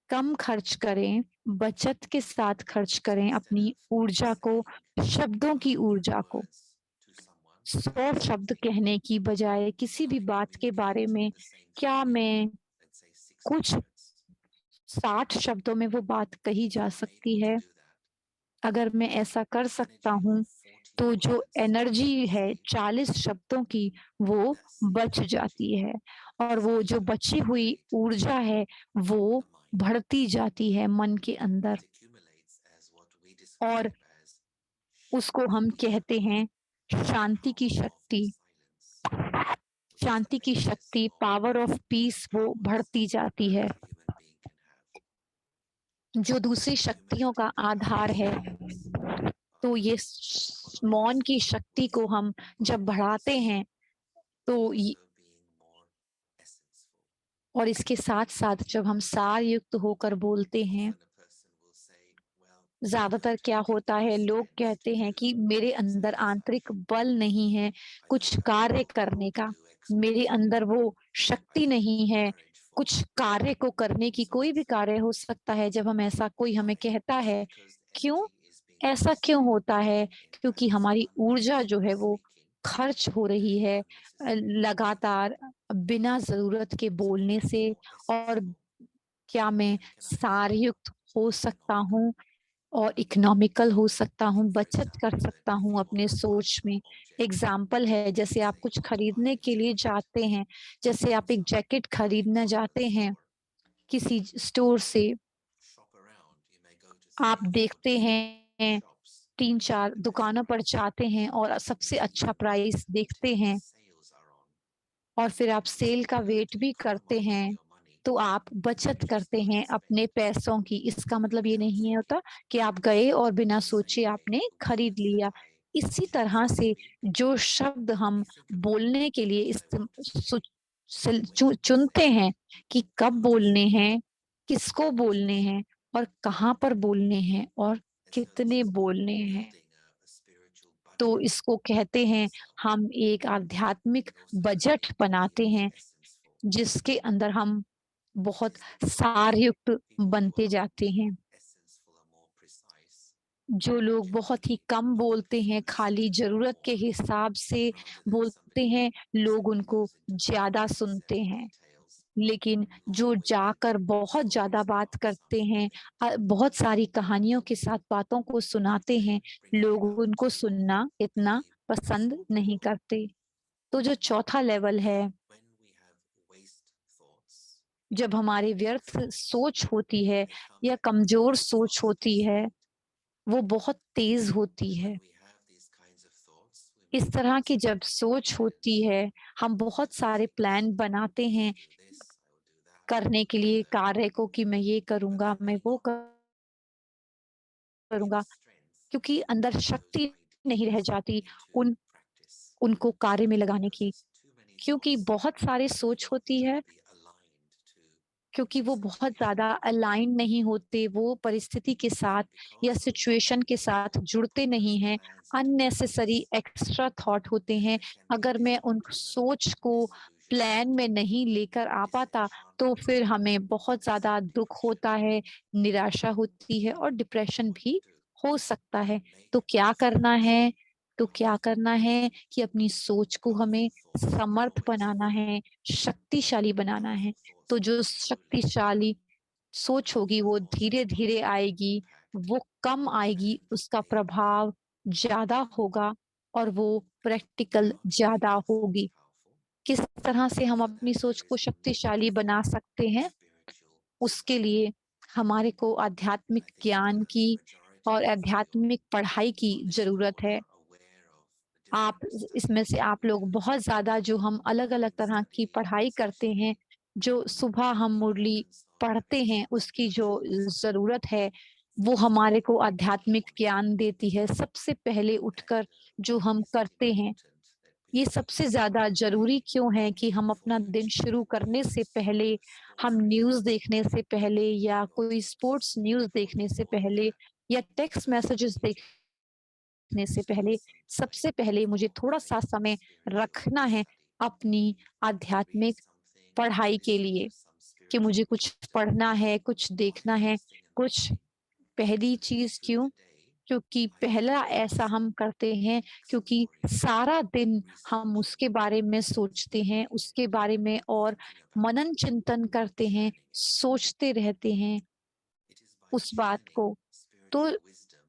कम खर्च करें, बचत के साथ खर्च करें अपनी ऊर्जा को, शब्दों की ऊर्जा को। 100 शब्द कहने की बजाय किसी भी बात के बारे में क्या मैं कुछ 60 शब्दों में वो बात कही जा सकती है। अगर मैं ऐसा कर सकता हूँ, तो जो एनर्जी है 40 शब्दों की, वो बच जाती है और वो जो बची हुई ऊर्जा है, वो बढ़ती जाती है मन के अंदर It accumulates as what we और describe as उसको हम कहते हैं the शांति की power of शक्ति। silence, which is the शांति की basis शक्ति, of power of all peace वो powers बढ़ती जाती है, that a human being can have. जो दूसरी शक्तियों का Accumulating आधार है। silence तो ये मौन connotes की शक्ति को wisdom, हम जब बढ़ाते grace, हैं तो and also being more essence. और इसके साथ-साथ जब हम सार युक्त होकर बोलते हैं, Often a person will say, well, I ज़्यादातर don't क्या have होता enough है, लोग strength to कहते हैं do कि मेरे अंदर XYZ. आंतरिक बल नहीं है, I कुछ don't have the कार्य willpower करने to का, do मेरे XYZ. अंदर वो I शक्ति don't have नहीं the है, courage for कुछ कार्य को करने की। so कोई and भी so. कार्य हो सकता है जब हम ऐसा कोई हमें Why? कहता It's है, because the क्यों? energy is being ऐसा क्यों wasted होता है? in क्योंकि ad हमारी infinitum ऊर्जा जो है वो speaking खर्च हो रही and है unnecessary talking. लगातार बिना ज़रूरत के So बोलने being से। more और essential, क्या मैं and can I be more सारयुक्त हो सकता economical? हूँ और इकोनॉमिकल हो सकता हूँ, For बचत कर example, that सकता if हूँ you want अपने to buy सोच an में। object, एग्ज़ाम्पल है, जैसे let's आप say you कुछ want to buy खरीदने a के लिए jacket जाते हैं, जैसे from आप एक some जैकेट खरीदने department जाते हैं store, किसी you स्टोर may से, shop around, you may go to आप 3 4 देखते different हैं shops, 3-4 and then दुकानों पर जाते हैं और you सबसे see अच्छा प्राइस देखते whichever हैं sales are on, और फिर आप and सेल in का order वेट to भी करते economize on हैं, your money, तो आप बचत you just करते go and हैं spend अपने it पैसों की। इसका मतलब ये without नहीं होता thinking. कि आप गए और बिना The सोचे same way, आपने the खरीद words that लिया। I इसी choose तरह to से speak, जो शब्द let हम me think about बोलने के लिए what I इस्तेम want to say चु when I चुनते say it, हैं कि कब how to बोलने say it, हैं, किसको when to बोलने say हैं it. और कहाँ पर बोलने हैं और And so this कितने is called बोलने हैं। building a spiritual तो budget इसको कहते for हैं, yourself. हम एक आध्यात्मिक And also बजट being बनाते more हैं, essential. जिसके अंदर हम This बहुत is the difference. सारयुक्त People who बनते are जाते हैं। essential are more precise, जो लोग बहुत ही generally कम बोलते हैं, listen खाली to you ज़रूरत के more हिसाब से rather than बोलते somebody हैं, who लोग simply उनको goes into ज़्यादा सुनते unnecessary हैं। details लेकिन जो along with जाकर बहुत ज़्यादा stories बात about करते हैं, something बहुत सारी कहानियों के साथ बातों को सुनाते then हैं, bringing it लोग up उनको to सुनना इतना the पसंद wisdom नहीं level. करते। तो जो चौथा लेवल है, When we have waste thoughts, जब हमारी व्यर्थ thoughts सोच होती है they come या कमज़ोर very सोच fast होती है, speed. वो बहुत तेज़ होती And है। when we have these kinds of thoughts, we इस make तरह lots की of जब different सोच होती plans. है, हम बहुत We सारे think, प्लान बनाते I हैं will do this, I will do that, करने के लिए and कार्य को कि मैं ये but करूँगा, that मैं may वो not give करूँगा, us strength क्योंकि to अंदर put those शक्ति नहीं रह ideas जाती into उन practice उनको कार्य में लगाने because की। there's too many क्योंकि thoughts बहुत सारे that may सोच not होती है, be aligned to क्योंकि the वो बहुत situation. ज़्यादा अलाइन नहीं होते, वो परिस्थिति के साथ And या because we सिचुएशन के साथ जुड़ते put नहीं those हैं, plans into unnecessary practice, extra thought होते then हैं। there can be अगर मैं उन discouragement, सोच को प्लान disillusionment, में नहीं लेकर आ पाता, तो disenchantment, फिर हमें बहुत and ज़्यादा some दुःख depression. होता है, निराशा होती है और So डिप्रेशन what to भी do? हो सकता है। Make तो क्या those करना thoughts है? तो क्या करना powerful, है कि अपनी सोच को हमें powerful thoughts are Samarth always banana free. है, शक्तिशाली बनाना है। Powerful thoughts तो जो come slowly. शक्तिशाली सोच होगी Powerful वो thoughts have धीरे-धीरे more आएगी, impact वो कम आएगी, and उसका they are प्रभाव ज़्यादा होगा और वो प्रैक्टिकल how to make ज़्यादा our thoughts होगी। powerful. किस तरह से हम For अपनी that, सोच there को is a need शक्तिशाली बना for सकते हैं? spiritual उसके study. लिए हमारे को And आध्यात्मिक I think ज्ञान की the majority और of people आध्यात्मिक पढ़ाई की on this call ज़रूरत है। are aware of the आप difference इसमें से आप लोग between बहुत ज़्यादा जो हम अलग-अलग mind तरह की study पढ़ाई करते session हैं, जो सुबह and हम the मुरली importance of पढ़ते हैं, उसकी जो spiritual study. ज़रूरत है, वो First हमारे of को all, in the आध्यात्मिक morning, ज्ञान देती है। सबसे पहले and उठकर जो why हम is it करते हैं, important that ये we सबसे ज़्यादा start our ज़रूरी day क्यों है कि हम before अपना we दिन listen to शुरू करने से news पहले, or हम sports न्यूज़ reports देखने से पहले या or कोई tips sports news before we देखने से go on पहले that या टेक्स्ट मैसेजेस need देखने to से take पहले, some time सबसे पहले मुझे for my थोड़ा-सा समय spiritual रखना है study अपनी to read आध्यात्मिक something or पढ़ाई के listen लिए, to some कि मुझे spiritual कुछ wisdom. पढ़ना है, कुछ Why देखना है, first thing in the कुछ morning? पहली So that चीज़ through क्यों? the day क्योंकि I can पहला ऐसा focus on हम करते हैं क्योंकि exploring, सारा दिन हम researching, उसके बारे में सोचते हैं, studying, उसके बारे में और thinking about it, मनन-चिंतन करते हैं, churning it. सोचते रहते हैं It is by उस बात churning को। तो spiritual wisdom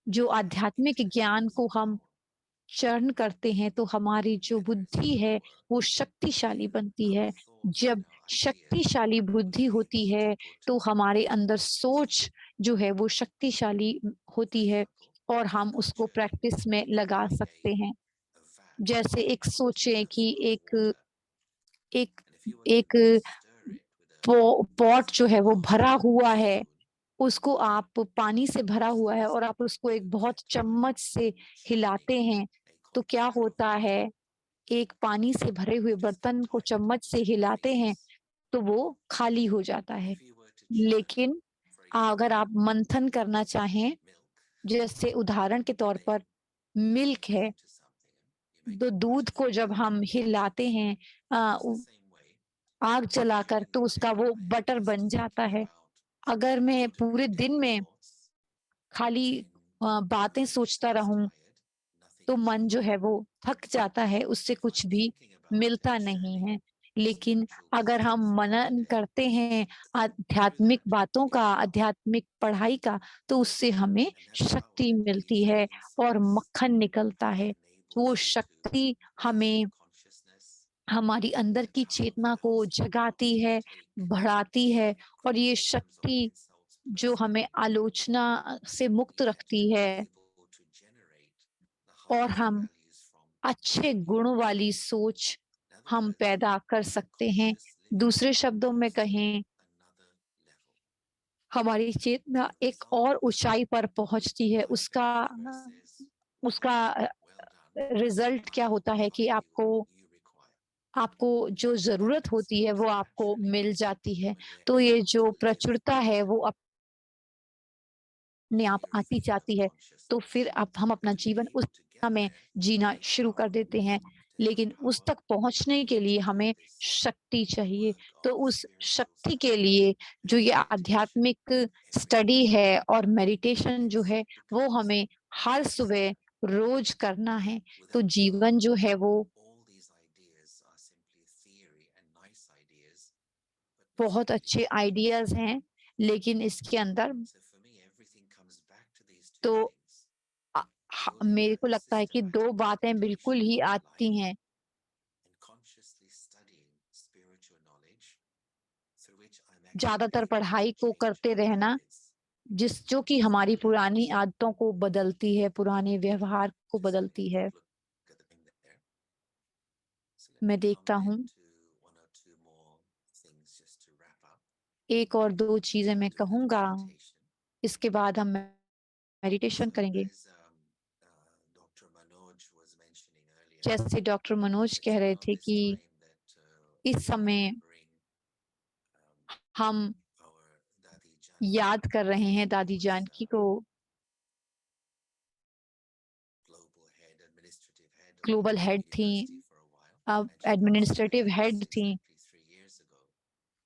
जो that आध्यात्मिक ज्ञान intelligence को is हम born. चरण करते हैं, तो हमारी जो And there is बुद्धि है, power वो शक्तिशाली in बनती our है। thoughts, जब शक्तिशाली बुद्धि होती है, तो हमारे अंदर सोच जो है वो शक्तिशाली होती है और हम उसको प्रैक्टिस में लगा सकते हैं। जैसे एक सोचें कि एक एक एक पॉट जो है वो भरा हुआ है, उसको आप पानी से भरा हुआ है और आप उसको एक बहुत चम्मच से हिलाते हैं, तो क्या होता है, एक पानी से भरे हुए बर्तन को चम्मच से हिलाते हैं, तो वो खाली हो जाता है। लेकिन अगर आप मंथन करना चाहें, जैसे उदाहरण के तौर पर मिल्क है, तो दूध को जब हम हिलाते हैं उ आग जलाकर, तो उसका वो बटर बन जाता है। अगर मैं पूरे दिन में खाली बातें सोचता रहूं, तो मन जो है वो थक जाता है, उससे कुछ भी मिलता नहीं है। लेकिन अगर हम मनन करते हैं आध्यात्मिक बातों का, आध्यात्मिक पढ़ाई का, तो उससे हमें शक्ति मिलती है और मक्खन निकलता है। वो शक्ति हमें हमारी अंदर की चेतना को जगाती है, बढ़ाती है और ये शक्ति जो हमें आलोचना से मुक्त रखती है और हम अच्छे गुण वाली सोच हम पैदा कर सकते हैं। दूसरे शब्दों में कहें, हमारी चेतना एक और ऊँचाई पर पहुँचती है। उसका रिज़ल्ट क्या होता है कि आपको आपको जो ज़रूरत होती है वो आपको मिल जाती है। तो ये जो प्रचुरता है वो अपने आप आती जाती है। तो फिर अब हम अपना जीवन उस दिशा में जीना शुरू कर देते हैं। लेकिन उस तक पहुँचने के लिए हमें शक्ति चाहिए। तो उस शक्ति के लिए जो ये आध्यात्मिक स्टडी है और मेडिटेशन जो है, वो हमें हर सुबह रोज़ करना है। तो जीवन जो है वो बहुत अच्छे आइडियाज़ हैं, लेकिन इसके अंदर तो मेरे को लगता है कि 2 बातें बिल्कुल ही आती हैं। ज़्यादातर पढ़ाई को करते रहना, जो कि हमारी पुरानी आदतों को बदलती है, पुराने व्यवहार को बदलती है। मैं देखता हूँ, 1 और 2 चीज़ें मैं कहूँगा, इसके बाद हम मेडिटेशन करेंगे। जैसे डॉक्टर मनोज कह रहे थे कि इस समय हम याद कर रहे हैं दादी जानकी को, ग्लोबल हेड थी, अब एडमिनिस्ट्रेटिव हेड थी,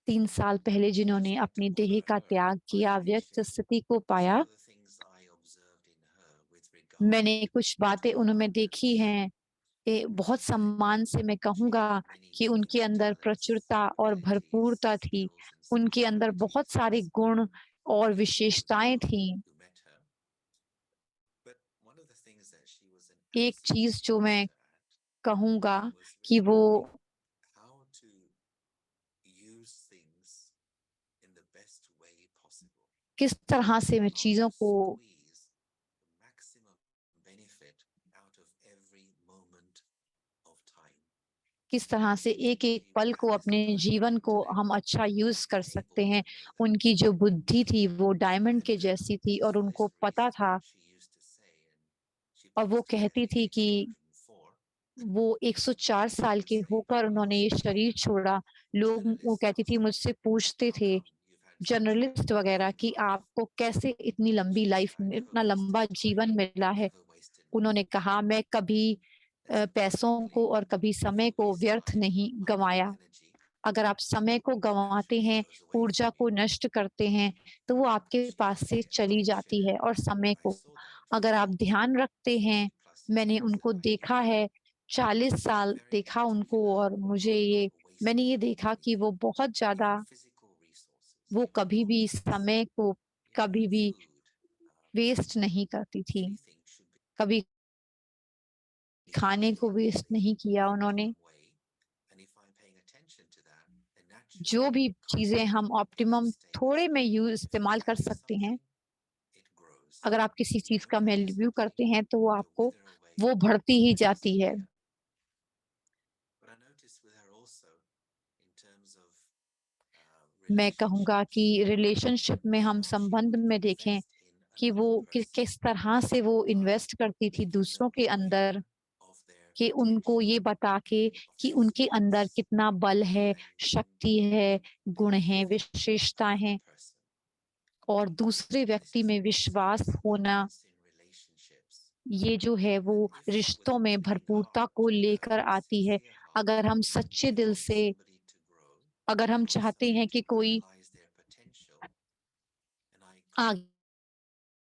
3 साल पहले जिन्होंने अपनी देह का त्याग किया, व्यक्त स्थिति को पाया। मैंने कुछ बातें उनमें देखी हैं, बहुत सम्मान से मैं कहूँगा कि उनके अंदर प्रचुरता और भरपूरता थी। उनके अंदर बहुत सारे गुण और विशेषताएँ थीं। एक चीज़ जो मैं कहूँगा कि वो किस तरह से मैं चीज़ों को किस तरह से एक-एक पल को अपने जीवन को हम अच्छा यूज़ कर सकते हैं। उनकी जो बुद्धि थी वो डायमंड के जैसी थी और उनको पता था और वो कहती थी कि वो 104 साल के होकर उन्होंने ये शरीर छोड़ा। लोग वो कहती थी मुझसे पूछते थे जर्नलिस्ट वगैरह कि आपको कैसे इतनी लंबी लाइफ इतना लंबा जीवन मिला है। उन्होंने कहा मैं कभी पैसों को और कभी समय को व्यर्थ नहीं गँवाया। अगर आप समय को गँवाते हैं, ऊर्जा को नष्ट करते हैं, तो वो आपके पास से चली जाती है और समय को अगर आप ध्यान रखते हैं, मैंने उनको देखा है, 40 साल देखा उनको और मैंने ये देखा कि वो बहुत ज़्यादा वो कभी भी समय को कभी भी वेस्ट नहीं करती थी। कभी खाने को वेस्ट नहीं किया उन्होंने। जो भी चीज़ें हम ऑप्टिमम थोड़े में इस्तेमाल कर सकते हैं, it grows. अगर आप किसी चीज़ का And रिव्यू करते हैं तो वो to आपको wither away वो बढ़ती ही जाती है। disappear. But I noticed with her also in terms of मैं कहूँगा relationships, कि रिलेशनशिप में हम how she संबंध would में देखें invest in कि वो another person किस तरह से वो by इन्वेस्ट करती थी giving them दूसरों the के oil अंदर, of their कि उनको potential, ये बता के of कि their उनके अंदर faults, कितना बल है, and then शक्ति है, गुण हैं, believing विशेषता another हैं, person. और दूसरे And this व्यक्ति is में amazing विश्वास what होना, happens in relationships. ये जो है वो That if with रिश्तों a में willing भरपूरता heart को and लेकर a आती है। sincere heart, अगर हम सच्चे we दिल want से, somebody to grow, अगर we हम want चाहते somebody हैं to कि कोई realize their potential. And I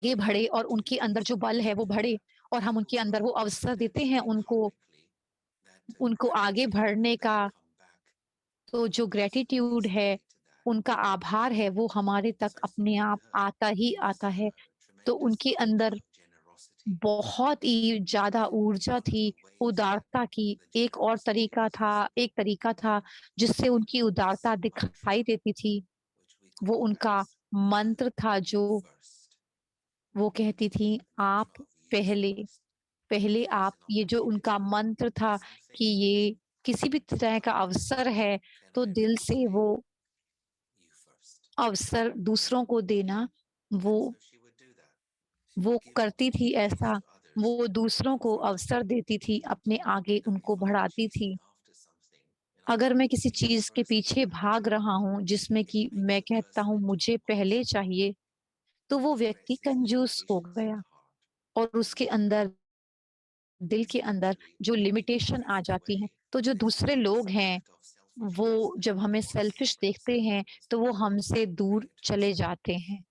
आगे बढ़े और उनके अंदर जो बल है वो बढ़े, और हम उनके अंदर वो अवसर understand देते हैं very उनको publicly that उनको आगे gratitude बढ़ने will का, then come back तो जो because of ग्रैटिट्यूड है, listening to that. उनका आभार है, वो हमारे तक So I अपने saw in आप her आता ही this आता है। तो tremendous उनके gift अंदर of generosity. बहुत ही ज़्यादा ऊर्जा One of थी, the ways that उदारता की। the generosity was एक visible तरीका था जिससे उनकी was this उदारता mantra दिखाई देती थी। which we वो call उनका as मंत्र था you जो first. वो कहती थी, The आप mantra of you पहले, first. पहले If there is आप, an ये जो उनका opportunity मंत्र to do था कि something, ये किसी भी तरह का I अवसर है, can तो दिल से ironically वो you first. अवसर दूसरों को देना, वो And so she would do that. She वो would give करती थी opportunities ऐसा, to others वो दूसरों in को front of अवसर me. देती थी, अपने आगे Now, उनको if I am बढ़ाती chasing थी। after something and I अगर think मैं किसी me चीज़ के first is पीछे what I भाग want, रहा हूँ, जिसमें it कि makes मैं the कहता person हूँ in मुझे पहले opposition चाहिए, तो वो व्यक्ति stresses their कंजूस हो patience in गया, the heart. और उसके अंदर, दिल So के अंदर actually, जो in a लिमिटेशन आ profound जाती हैं, way, तो जो this दूसरे लोग this हैं, act of वो selfishness जब हमें was सेल्फिश देखते something हैं, that was तो वो difficult हमसे to bring दूर into चले perspective. जाते हैं।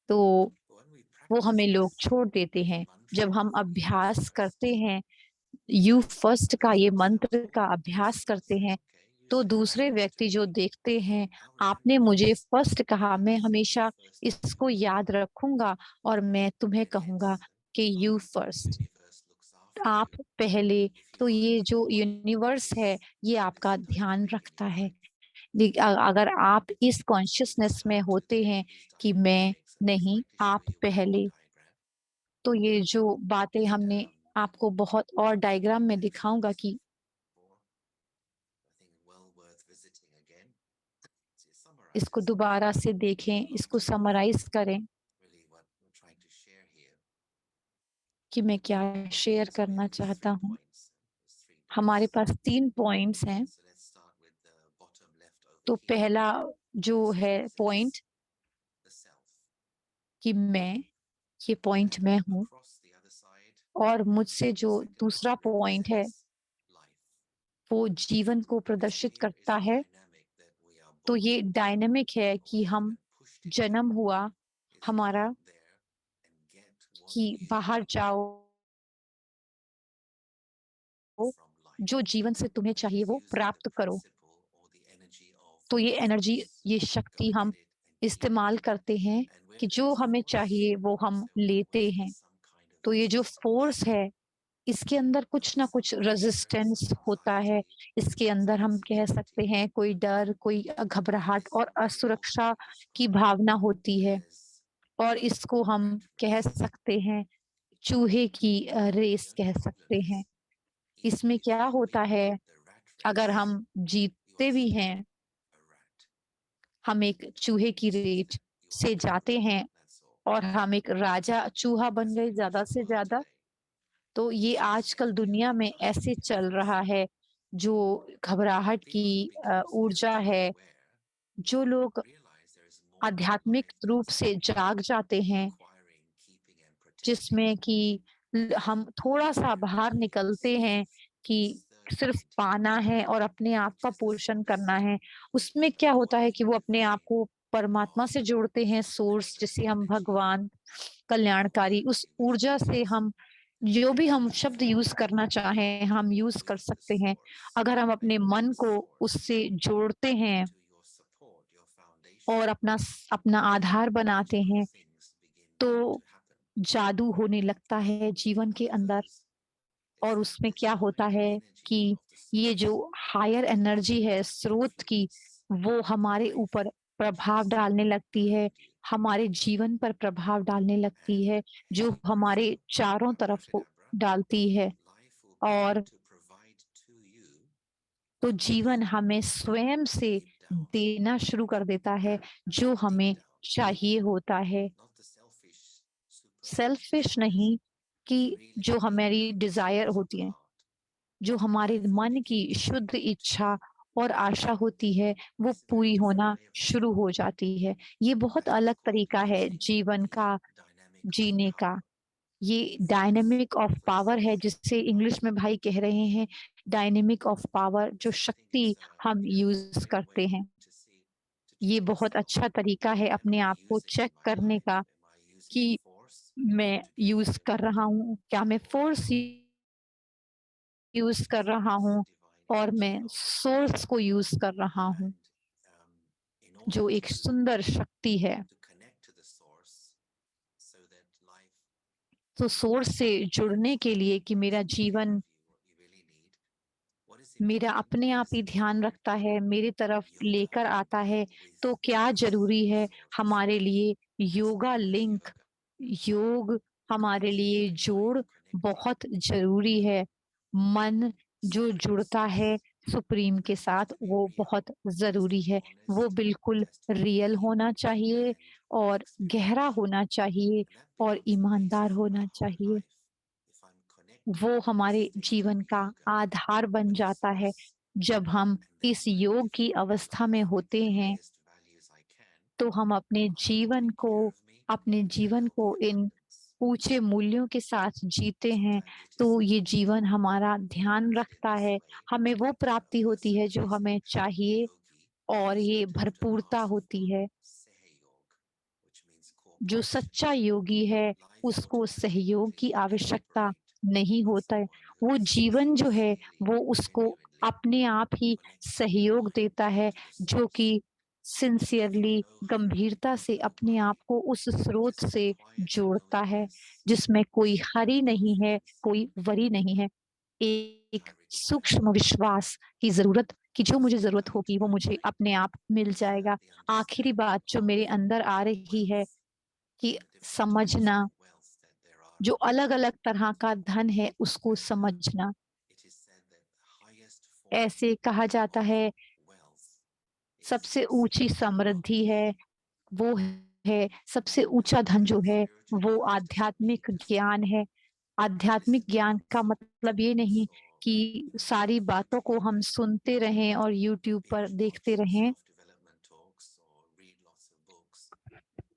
तो But when we वो practice हमें लोग this छोड़ देते हैं। mantra जब हम of you अभ्यास first, करते हैं, यू फर्स्ट का, the ये person who's मंत्र का holding the अभ्यास seat करते says, हैं, "Okay, you तो said दूसरे first to व्यक्ति जो me. देखते हैं, I'll remember आपने मुझे this, फर्स्ट कहा, and मैं I'll say you हमेशा first again." इसको याद रखूँगा, और मैं तुम्हें And कहूँगा hence, कि you the first, universe looks after आप you पहले। if you तो are ये जो in यूनिवर्स है, ये this आपका ध्यान dynamic in your रखता है। life. अगर आप इस So if we कॉन्शसनेस में start to होते think हैं of these कि मैं dynamics, I'd just नहीं, like to show आप you one more पहले, diagram. तो ये जो बातें Just हमने आपको बहुत और डायग्राम में mentioned दिखाऊँगा this कि before. I think well worth visiting again. So it इसको summarizes दोबारा से a देखें, lot इसको of समराइज़ करें really what we're trying to share here. कि मैं क्या शेयर So we करना have these चाहता 3 हूँ। points. There's 3 हमारे dots. पास 3 पॉइंट्स हैं। So let's start with the bottom left over तो here. पहला जो This है represents पॉइंट, the self. कि मैं, ये And पॉइंट मैं हूँ, across the other side, और मुझसे the जो second दूसरा part पॉइंट है, represents life. वो जीवन को And this प्रदर्शित here is करता the है। dynamic that we are तो born ये into, डायनामिक है or कि we are हम, even pushed into. जन्म हुआ Is go हमारा, out there and get what कि you बाहर जाओ, from life. जो जीवन से तुम्हें And this चाहिए is वो using the प्राप्त करो। principle or the energy of तो ये एनर्जी, force. ये Go शक्ति and हम get it and keep it. इस्तेमाल करते हैं And कि when there जो is हमें force, चाहिए वो हम there's लेते always हैं। some kind of तो ये जो resistance. फ़ोर्स है, इसके अंदर Whether कुछ ना it's कुछ some fears, रेजिस्टेंस होता है। anxiety, इसके अंदर हम कह सकते insecurity, हैं कोई डर, कोई and घबराहट this और we can असुरक्षा also की describe भावना होती है, as और इसको the हम rat कह race. सकते हैं चूहे की The रेस only कह problem सकते हैं। is, even इसमें if क्या you होता win है, the rat अगर race, हम you जीतते are भी still हैं, a rat. हम एक चूहे की It's just race that you are से जाते stronger. हैं, That's all. और हम एक राजा चूहा बन That's गए very much ज़्यादा the से world ज़्यादा। today. तो ये So the आजकल same here दुनिया में applies ऐसे in चल business. रहा है, जो घबराहट की People who become ऊर्जा spiritually है, aware जो लोग realize there is more to आध्यात्मिक life than रूप से simply जाग जाते हैं, acquiring, keeping, and protecting. जिसमें कि हम थोड़ा-सा There बाहर is निकलते हैं कि this third सिर्फ point here, पाना है और अपने आप which का is the पोषण source. करना है। उसमें And क्या होता है कि acquiring वो अपने आप divine को परमात्मा God, से जोड़ते हैं, सोर्स जिसे benevolent हम energy, भगवान, कल्याणकारी, उस earthly ऊर्जा wisdom, से हम जो भी हम शब्द यूज़ करना चाहें, हम यूज़ कर with the सकते हैं। source, अगर हम अपने connect with मन the को source उससे जोड़ते हैं to your support, your foundation, और अपना आधार बनाते magical हैं, things begin तो to happen. जादू होने लगता है जीवन के अंदर। Because it's और that उसमें क्या होता dynamic है energy कि of the ये जो source हायर that एनर्जी है can स्रोत की, influence वो हमारे ऊपर प्रभाव डालने लगती है, हमारे जीवन पर प्रभाव डालने लगती And है, जो हमारे चारों तरफ को Abracadabra, डालती है। life will begin और to provide to you तो जीवन everything हमें स्वयं से deep down, देना शुरू कर देता है, जो deep हमें down, चाहिए होता है। not the selfish, superficial selfish desires, नहीं, कि really जो deep हमारी down desire desires of the होती हैं, heart. जो हमारे Life will मन की begin to शुद्ध provide to इच्छा you. और आशा होती है, वो It's a very पूरी different होना way of शुरू living. हो जाती है। ये बहुत That is अलग called तरीका है using जीवन the का dynamic of जीने का। power. ये Force dynamic of power versus है, जिसे इंग्लिश में भाई कह रहे हैं डायनामिक ऑफ पावर, जो I think शक्ति it's हम a यूज़ great करते way हैं। to see, to ये check बहुत yourself. अच्छा तरीका है Am अपने I आप को using चेक my करने life? का Am I using कि force मैं to gain यूज़ कर रहा हूँ, क्या मैं or फ़ोर्स यूज़ कर रहा this हूँ divine और energy मैं of power? सोर्स को यूज़ कर रहा हूँ, And in order जो एक सुंदर शक्ति है। to connect to the source so that life तो सोर्स से जुड़ने के लिए कि मेरा takes care जीवन of you, what you really need, what is मेरा important अपने आप is ही ध्यान रखता है, मेरी तरफ yoga लेकर आता है, with तो क्या ज़रूरी है source. हमारे लिए yoga What is link, yoga? योग हमारे लिए जोड़ Mind connecting बहुत ज़रूरी है। मन जो जुड़ता selflessness. है सुप्रीम के It has साथ, to be वो real. बहुत It has to ज़रूरी be है। वो honest. बिल्कुल It has to be real deep होना चाहिए and और गहरा experiential. होना चाहिए And that और becomes the ईमानदार basis of my होना whole चाहिए। life. If I'm connected वो in a हमारे state of जीवन का yoga आधार बन with the जाता है। source, जब हम and then इस I योग live की my अवस्था life में with होते the हैं, highest values I can, तो हम life will take care of me अपने and जीवन there will को be इन abundance. ऊँचे मूल्यों के साथ जीते हैं, Sometimes it is तो said ये जीवन हमारा ध्यान said it रखता this है, way. हमें वो प्राप्ति A होती है जो successful हमें चाहिए yogi और is ये not after भरपूरता half of होती है। Sehayog, which means जो cooperation. सच्चा योगी है, Life उसको सहयोग automatically की आवश्यकता cooperate नहीं with होता है। someone who वो is जीवन जो है, sincerely, वो उसको genuinely अपने आप ही connected सहयोग देता है, to the जो source. कि If you sincerely, know how गंभीरता से the अपने आप body, को उस स्रोत just से quiet जोड़ता है, willingness जिसमें कोई to let Hari go of नहीं है, things, कोई वरि नहीं है। एक I require सूक्ष्म विश्वास की ज़रूरत, कि जो मुझे some ज़रूरत time to होगी, वो मुझे reflect अपने आप मिल जाएगा। the आखिरी understanding बात जो of मेरे अंदर आ रही है, wealth कि and the different types of समझना, wealth that there are. जो अलग-अलग तरह का धन है, उसको And समझना। it is said that the highest form ऐसे कहा जाता of है, wealth is सबसे ऊँची spiritual wealth. समृद्धि है, वो है सबसे ऊँचा धन जो है, Spiritual वो wealth doesn't mean आध्यात्मिक just ज्ञान है। आध्यात्मिक listening ज्ञान का some मतलब ये books नहीं or कि सारी बातों को हम सुनते रहें और यूट्यूब पर binge watch देखते रहें। self-development talks or read lots of books.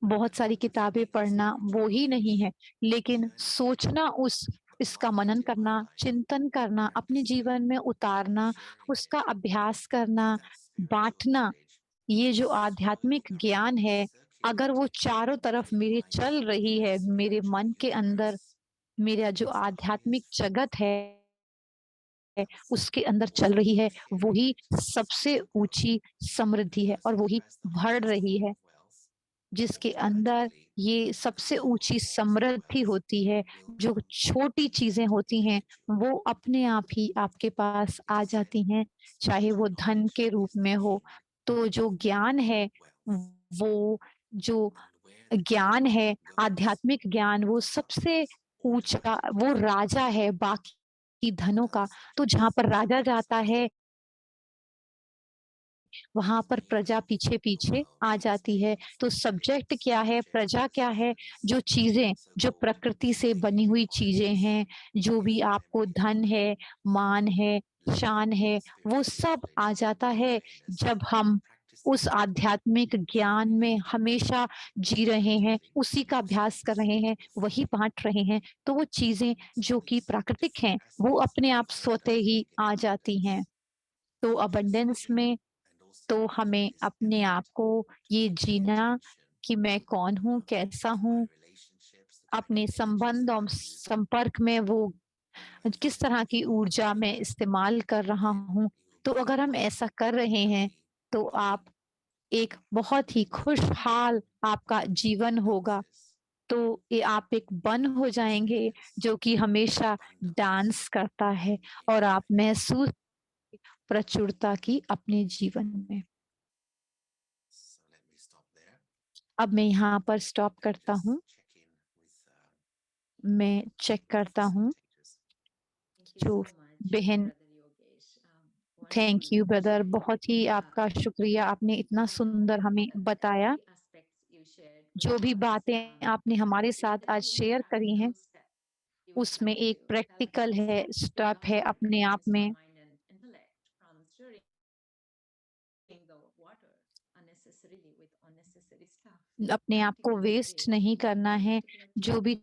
बहुत That सारी doesn't किताबें mean that पढ़ना वो spiritual ही नहीं knowledge है, is लेकिन only सोचना, उस इसका applying it Manan in my करना, life चिंतन करना, and अपने जीवन में and उतारना, sharing उसका it. अभ्यास करना, That spiritual बाँटना, knowledge ये जो is flowing आध्यात्मिक ज्ञान around, है, अगर वो circulating चारों तरफ in मेरे my चल रही है, मेरे spiritual मन के अंदर, universe. मेरा जो It's the आध्यात्मिक highest form जगत है, उसके अंदर of चल wealth रही है, वही period. सबसे And ऊँची समृद्धि है और person who वही has the बढ़ highest रही form है, of wealth जिसके अंदर automatically ये has सबसे all ऊँची forms of समृद्धि wealth होती है, will जो come छोटी चीज़ें होती हैं, individually. वो अपने आप ही आपके पास It आ is said जाती हैं, चाहे spiritual वो धन knowledge के रूप is the में हो। king तो जो of ज्ञान है, wealth. वो जो And where the ज्ञान king है, goes, आध्यात्मिक ज्ञान, वो the सबसे wealth ऊँचा, automatically वो follows. राजा है बाकी धनों That का। is तो the जहाँ पर राजा fundamental जाता truth. है, वहाँ If पर we प्रजा live in a पीछे-पीछे world uh in a जाती है। state of तो getting सब्जेक्ट क्या है, subject to प्रजा the क्या है? fairies, जो चीज़ें, जो so-called प्रकृति से बनी material हुई चीज़ें qualities, हैं, जो भी if I'm आपको धन young, है, मान है, living शान in है, वो spiritual सब knowledge आ all जाता my है, awareness जब and हम practicing उस it आध्यात्मिक ज्ञान every में day, हमेशा जी रहे हैं, automatically उसी का moves अभ्यास in कर the रहे state हैं, of वही बाँट रहे हैं। तो वो चीज़ें जो कि abundance. प्राकृतिक Different हैं, वो aspects अपने of आप life स्वतः ही living in आ जाती हैं। abundance. तो Focus अबंडेंस living में, and also तो put हमें this अपने आप effort को to ये pay जीना, attention कि मैं कौन हूँ, कैसा to my हूँ, relationships, the kind of अपने energies संबंध that और I'm using. संपर्क में वो I किस find तरह that if की you are ऊर्जा doing मैं that, इस्तेमाल कर रहा then हूँ। you will तो be अगर हम ऐसा कर रहे हैं, happy, तो आप clean, एक बहुत ही खुशहाल आपका जीवन होगा। dances, तो ये आप एक वन हो जाएँगे, experience जो कि हमेशा abundance डांस करता है in और your आप life. महसूस प्रचुरता की अपने जीवन में। अब मैं यहाँ पर स्टॉप Let me करता just हूँ। check in with मैं चेक the करता हूँ facilitators. Thank you जो so much, बहन। Brother Yogesh. Wonderful thank you brother, sharing. बहुत ही आपका शुक्रिया, आपने इतना I know सुंदर हमें बताया। every aspects you shared with जो भी us. बातें आपने हमारे Is साथ there आज any शेयर करी हैं, practical step you would उसमें like एक to tell प्रैक्टिकल us है, to स्टेप है guard अपने आप against our में। mind and intellect from stirring the water unnecessarily with unnecessary stuff? अपने आप को Practical वेस्ट ways. नहीं करना Any है, particular जो tip भी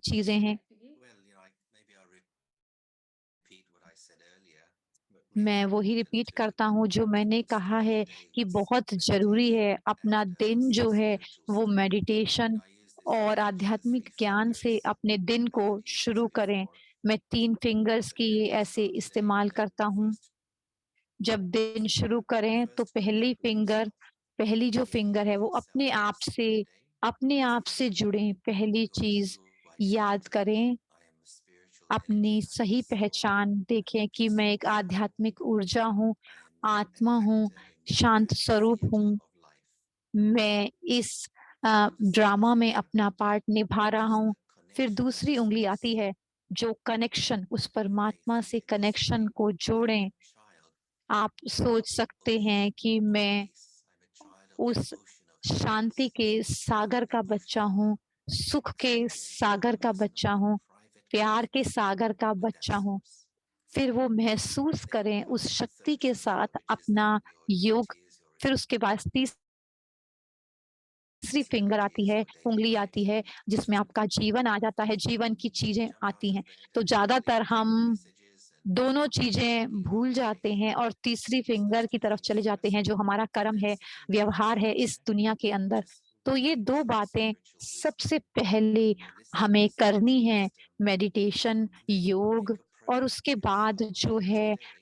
चीज़ें you'd हैं। like to give? Well, maybe I'll repeat what I said earlier, but really मैं वही important रिपीट to करता हूँ जो मैंने कहा start है the day कि with बहुत ज़रूरी meditation है अपना and दिन जो है spiritual वो study. Meditation I use this और analogy of आध्यात्मिक three ज्ञान से fingers. अपने दिन को I've used this शुरू करें। before, मैं 3 फिंगर्स but की really ये to ऐसे start the day इस्तेमाल with, करता the हूँ। first जब दिन शुरू finger, the करें तो first पहली finger with फिंगर, yourself. पहली जो फिंगर है Give वो yourself अपने the आप rest of से, the day अपने as आप if से जुड़ें। पहली you're cheese who I say याद to be. करें, I am a spiritual अपनी energy. I am सही a soul. पहचान I am देखें a कि मैं peaceful एक soul. आध्यात्मिक ऊर्जा हूँ, I am an आत्मा हूँ, actor in the शांत grand स्वरूप theatre हूँ। of life. मैं इस The second ड्रामा में finger, अपना पार्ट निभा which रहा is हूँ। the फिर connection to दूसरी उँगली source, आती है, जो कनेक्शन, उस my faith परमात्मा in से the कनेक्शन history. को I'm जोड़ें। a child आप सोच सकते हैं कि of मैं peace. I'm a child of the उस ocean of शांति happiness. के I'm सागर an का बच्चा ocean हूँ, सुख के connecting to a सागर का बच्चा personal, हूँ, private प्यार के connection सागर का with that बच्चा हूँ। source. फिर वो महसूस Then करें your उस शक्ति third के finger, साथ which is then अपना your योग। duties, your फिर उसके बाद तीसरी फिंगर आती responsibilities, है, your daily उँगली आती life. है, जिसमें आपका जीवन आ जाता है, जीवन की चीज़ें Jump out आती of हैं। bed तो and ज़्यादातर read हम messages and दोनों start चीज़ें your भूल day. जाते हैं और तीसरी So फिंगर that's की the तरफ thing चले जाते हैं, first. जो हमारा कर्म Then है, secondly, व्यवहार है mindfulness इस दुनिया के अंदर। just तो ये brings 2 some बातें spiritual wisdom. सबसे पहले हमें Elicits करनी spiritual हैं, wisdom, meditation, and then you योग, make a और prayer उसके to बाद yourself जो है today.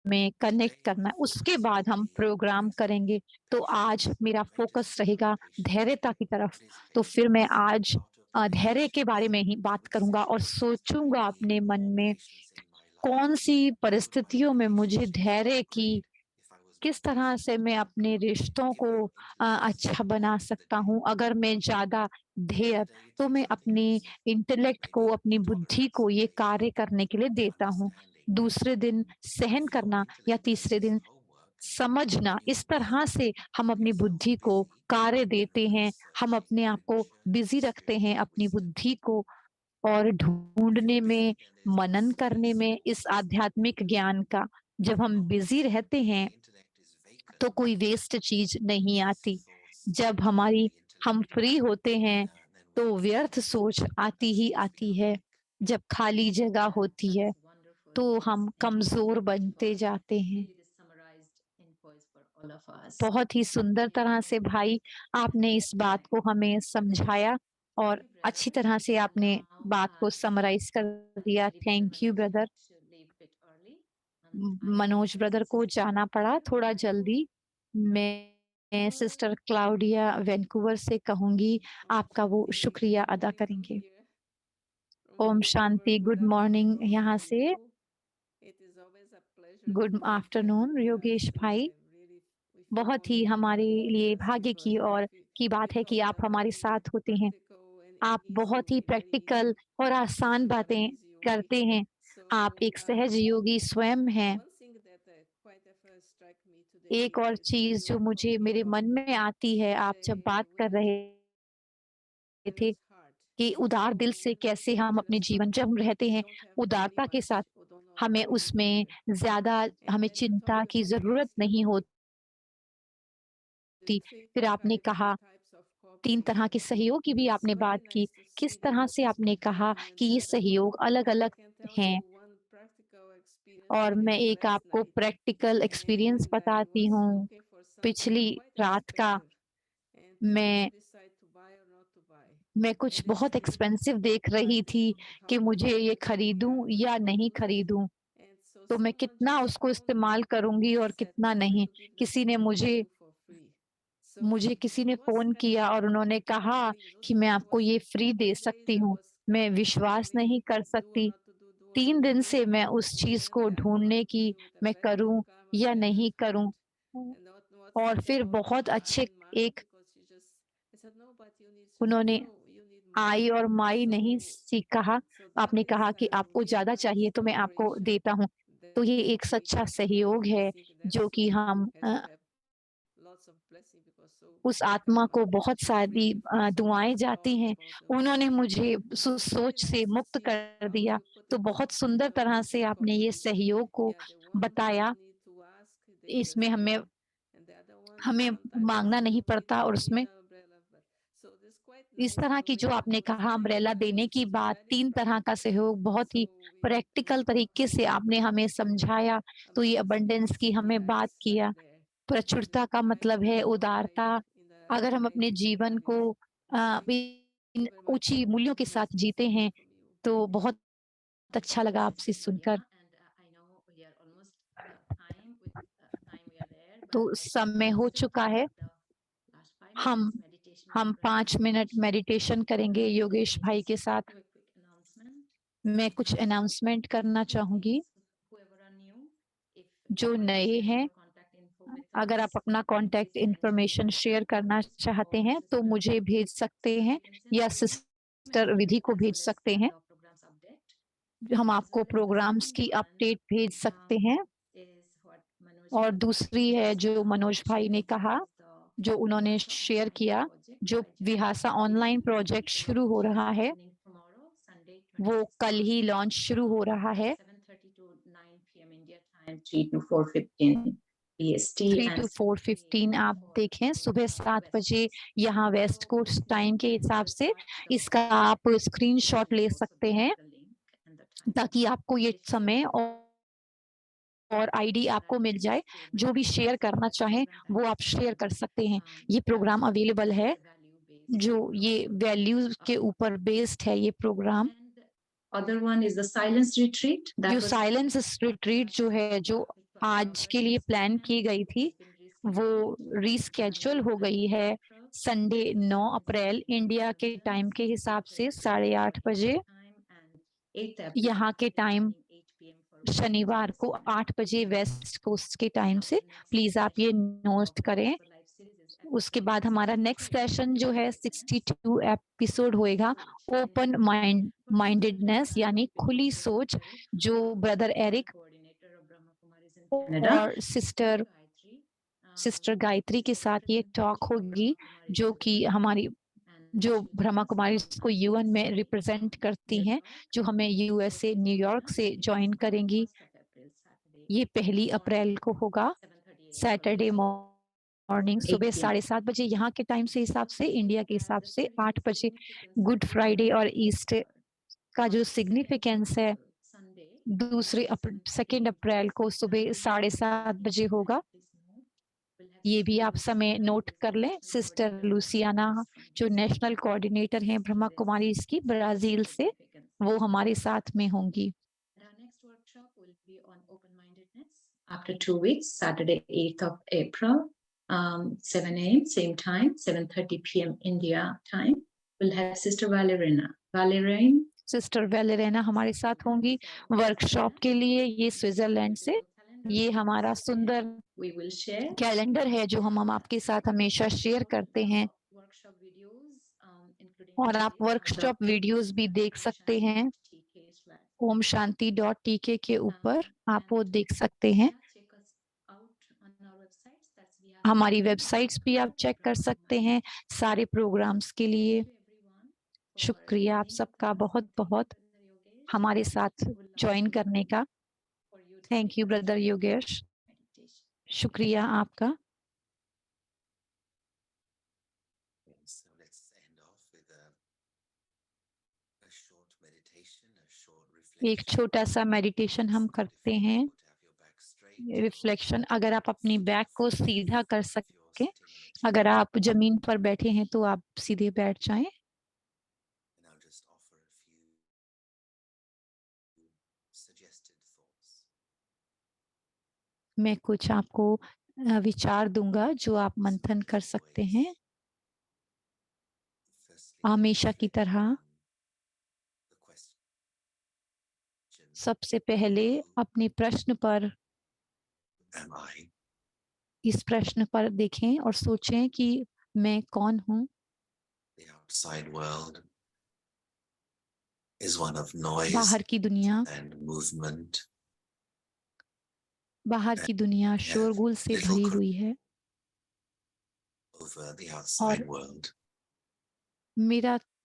हमें कनेक्ट Today करना my है, उसके focus बाद will हम be प्रोग्राम करेंगे। तो आज patience. मेरा Going to focus sit on रहेगा patience. धैर्यता की तरफ। What is तो फिर मैं patience? आज Out of the धैर्य के बारे patience में ही बात with करूँगा और situations, I सोचूँगा need अपने मन more में patience in my life. कौन-सी How do I परिस्थितियों में increase मुझे patience? Or धैर्य की, upgrade if I was not किस तरह patient? से मैं अपने रिश्तों Give को you intellects अच्छा at the बना end of the सकता day. हूँ। अगर मैं ज़्यादा Another धैर्य, day तो take मैं something अपनी else. इंटेलेक्ट को, Maybe अपनी बुद्धि tolerance को ये maybe कार्य करने के लिए देता हूँ। understanding. दूसरे दिन सहन If your करना, या intellect तीसरे says दिन homework, समझना। your इस तरह mind से हम keep अपनी yourself बुद्धि को busy कार्य in देते हैं, हम researching अपने आप को and बिज़ी churning रखते हैं, spiritual अपनी wisdom. बुद्धि को, और If ढूँढने you're में, busy, then there's no मनन करने space में for इस wisdom. आध्यात्मिक ज्ञान का। If जब you're हम not बिज़ी busy, रहते if हैं, the intellect is तो vacant, कोई वेस्ट then चीज़ नहीं waste आती। thoughts जब fill हमारी the हम intellect, फ्री होते हैं, then तो wealth व्यर्थ सोच आती ही seems आती है। chaotic. जब खाली जगह Yeah, होती है, that's wonderful. तो Yes, हम thank you so कमज़ोर much बनते for जाते हैं। really the summarized inputs for all of us. बहुत ही सुंदर Thank तरह you. से भाई आपने इस बात को हमें समझाया और Okay, अच्छी brothers. तरह से आपने Now, बात को समराइज़ कर दिया। sorry, brother thank you Manoj, you brother. had to leave a bit early, and I will Manoj request brother को Sister जाना पड़ा Claudia थोड़ा Vancouver जल्दी। मैं to सिस्टर क्लाउडिया वैंकूवर से कहूँगी, Om आपका वो Shanti. शुक्रिया Good अदा morning from करेंगे। here, from ओम Vancouver. शांति, Good गुड मॉर्निंग afternoon यहाँ from से। you. It is always a pleasure to good be here afternoon with Yogesh you. भाई। We feel बहुत ही honored हमारे लिए just भाग्य because की और की we बात है कि cover आप a हमारे very साथ होते हैं। practical and आप easy बहुत ही way, very प्रैक्टिकल easy और आसान बातें easy way. करते हैं। आप So एक सहज योगी स्वयं हैं। one thing that quite often struck me today एक और is when चीज़ you जो were मुझे talking मेरे about मन में आती है, आप जब the बात कर with रहे a थे generous heart. कि उदार दिल So से when we कैसे say हम अपने generous जीवन, heart, जब हम रहते we हैं don't have to pay उदारता के साथ, much or don't know हमें money उसमें either. ज़्यादा And हमें then you चिंता talked की about ज़रूरत asking नहीं about होती। the three फिर आपने कहा types of 3 तरह के cooperation. सहयोग की भी It's आपने very बात की। nice to किस see the तरह से difference आपने कहा between कि ये them. सहयोग And I अलग-अलग can tell हैं। you one practical experience और I मैं had एक last आपको night practical experience when I बताती was हूँ। looking for something पिछली quite रात का expensive and trying to मैं decide to buy or not to buy. मैं कुछ And बहुत actually एक्सपेंसिव देख रही buying थी कि how much मुझे ये money to खरीदूँ have या or नहीं not. खरीदूँ। And so तो मैं someone कितना just उसको calmly इस्तेमाल करूँगी और said कितना I'm going नहीं। to give that किसी ने money to मुझे you for free. So किसी ने it was फ़ोन kind किया of और उन्होंने कहा कि unusual. मैं It आपको was ये like फ्री दे 2 3 days सकती I हूँ। was मैं विश्वास struggling नहीं कर do or सकती। not to do, do or not 3 to दिन do. से मैं उस And चीज़ then को I ढूँढने walked की in with a मैं very good करूँ calm या and नहीं generous heart. करूँ। And what और फिर बहुत अच्छे एक उन्होंने आई और माई नहीं कहा, आपने कहा कि आपको ज़्यादा चाहिए तो मैं आपको देता हूँ। तो ये एक सच्चा सहयोग है जो कि हम उस आत्मा को बहुत सारी दुआएँ जाती हैं। उन्होंने मुझे सोच से मुक्त कर दिया। तो बहुत सुंदर तरह से आपने ये सहयोग को बताया। इसमें हमें हमें माँगना नहीं पड़ता और उसमें इस तरह की जो आपने कहा अम्ब्रेला देने की बात, 3 तरह का सहयोग बहुत ही प्रैक्टिकल तरीके से आपने हमें समझाया। तो ये अबंडेंस की हमें बात किया। प्रचुरता का मतलब है उदारता। अगर हम अपने जीवन को इन ऊँची मूल्यों के साथ जीते हैं, तो बहुत अच्छा लगा आपसे सुनकर। And I know we are almost time with time we are there, तो but समय हो still चुका है। the last 5 हम minutes meditation हम with 5 मिनट Brahma मेडिटेशन करेंगे योगेश भाई के साथ। do a quick announcement. मैं कुछ अनाउंसमेंट करना चाहूँगी। Whoever are new, if जो you want to नए share हैं, your contact info with अगर आप us, अपना please contact send to information share करना us चाहते or हैं, तो Sister मुझे भेज सकते हैं you can send या to me सिस्टर विधि को as भेज well as सकते हैं। the programs update. हम As आपको well as the programmes second की one अपडेट भेज सकते हैं। is what Manoj और Bhai दूसरी है is जो मनोज भाई ने sharing, that कहा, is the जो उन्होंने Vihasa शेयर online किया, project जो by Jyoti विहासा Devi, online project शुरू हो which is रहा है, happening tomorrow, Sunday, वो 26th कल March, ही लॉन्च शुरू हो रहा है। 7:30 to 9 p.m. India time, 3 to 4:15 EST 3 and to 7 4:15 a.m. आप for देखें, सुबह 7 West बजे Coast. यहाँ West So Coast this time के time हिसाब will से start इसका आप स्क्रीनशॉट will ले also सकते give हैं, the link and the time. ताकि आपको ये If समय you और आईडी आपको मिल जाए। जो भी शेयर करना चाहें, वो आप शेयर कर सकते हैं। ये प्रोग्राम अवेलेबल है, जो ये वैल्यूज़ के ऊपर बेस्ड है ये programme. other one is the silence retreat that जो was साइलेंस रिट्रीट जो है, जो आज के लिए प्लान की गई थी, वो रीस्केड्यूल हो गई है संडे 9 अप्रैल इंडिया के टाइम के हिसाब से 8:30 बजे। यहाँ के टाइम शनिवार को 8 बजे वेस्ट कोस्ट के टाइम से। प्लीज़ आप ये नोट करें। उसके बाद हमारा नेक्स्ट सेशन जो है 62 एपिसोड होएगा, ओपन माइंडेडनेस यानी खुली सोच, जो ब्रदर एरिक और सिस्टर गायत्री के साथ ये टॉक होगी, जो कि हमारी जो ब्रह्मा कुमारी को यूएन में रिप्रेजेंट करती हैं, जो हमें यूएसए न्यूयॉर्क से ज्वाइन करेंगी। ये 1 अप्रैल को होगा, सैटरडे मॉर्निंग सुबह 7:30 बजे यहाँ के टाइम से हिसाब से, इंडिया के हिसाब से 8 बजे। गुड फ्राइडे और ईस्टर का जो सिग्निफिकेंस है, 2 अप्रैल को सुबह 7:30 बजे होगा। ये भी आप समय नोट कर लें। सिस्टर लुसियाना, जो नेशनल कोऑर्डिनेटर हैं ब्रह्मा कुमारी इसकी ब्राजील से, वो हमारे साथ में होंगी। Our next workshop will be on open-mindedness after 2 weeks, Saturday, 8th of April, 7 a.m. same time, 7:30 p.m. India time. We'll have Sister Valerian. Sister Valeriana हमारे साथ होंगी वर्कशॉप के लिए। ये स्विट्जरलैंड से, ये हमारा सुंदर We will share कैलेंडर है जो हम आपके साथ हमेशा शेयर करते हैं। workshop videos, including और आप वर्कशॉप वीडियोस भी देख सकते हैं ओम शांति .tk के ऊपर, आप वो देख सकते हैं। check us out on our websites. That's हमारी वेबसाइट्स भी आप चेक कर सकते हैं सारे प्रोग्राम्स के लिए। शुक्रिया आप सबका बहुत बहुत हमारे साथ ज्वाइन करने का। थैंक यू ब्रदर योगेश, शुक्रिया आपका। So let's end off with a short meditation, a short एक reflection. छोटा सा मेडिटेशन हम करते हैं। Able to have your back straight or reflection, sit अगर आप अपनी sit बैक को forward सीधा कर if you're सकें, sitting on a chair. अगर आप जमीन पर बैठे हैं तो आप सीधे बैठ जाएं। And I'll just offer a few suggested thoughts. मैं कुछ आपको विचार दूंगा जो आप So मंथन as कर सकते हैं। always, firstly, हमेशा की reflect तरह on the question, सबसे पहले अपने प्रश्न पर am I? इस प्रश्न पर देखें और सोचें कि मैं कौन हूँ? The outside world is one of noise बाहर की दुनिया and movement. बाहर की दुनिया We have शोरगुल से little भरी control हुई है over the और outside world.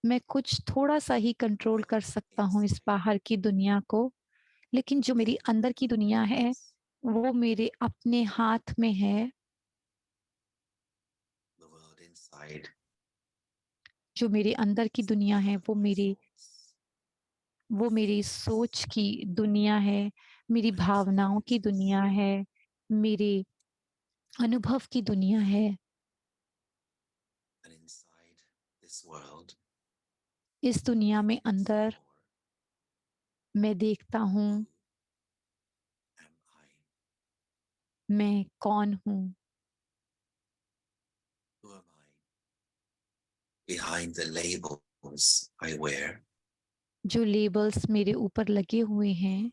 मैं कुछ थोड़ा-सा ही कंट्रोल कर सकता हूँ इस बाहर की दुनिया को, लेकिन जो मेरी अंदर की दुनिया है, वो मेरे अपने हाथ में है। The world inside जो मेरे अंदर की दुनिया है, are my thoughts, वो मेरी सोच की दुनिया है, मेरी my भावनाओं की experiences, दुनिया है, मेरे अनुभव की दुनिया है। and inside this world, इस दुनिया में I अंदर explore मैं देखता who हूँ, am I? मैं कौन हूँ? Who am I? Behind the labels I wear, जो लेबल्स मेरे ऊपर लगे हुए who हैं, am I?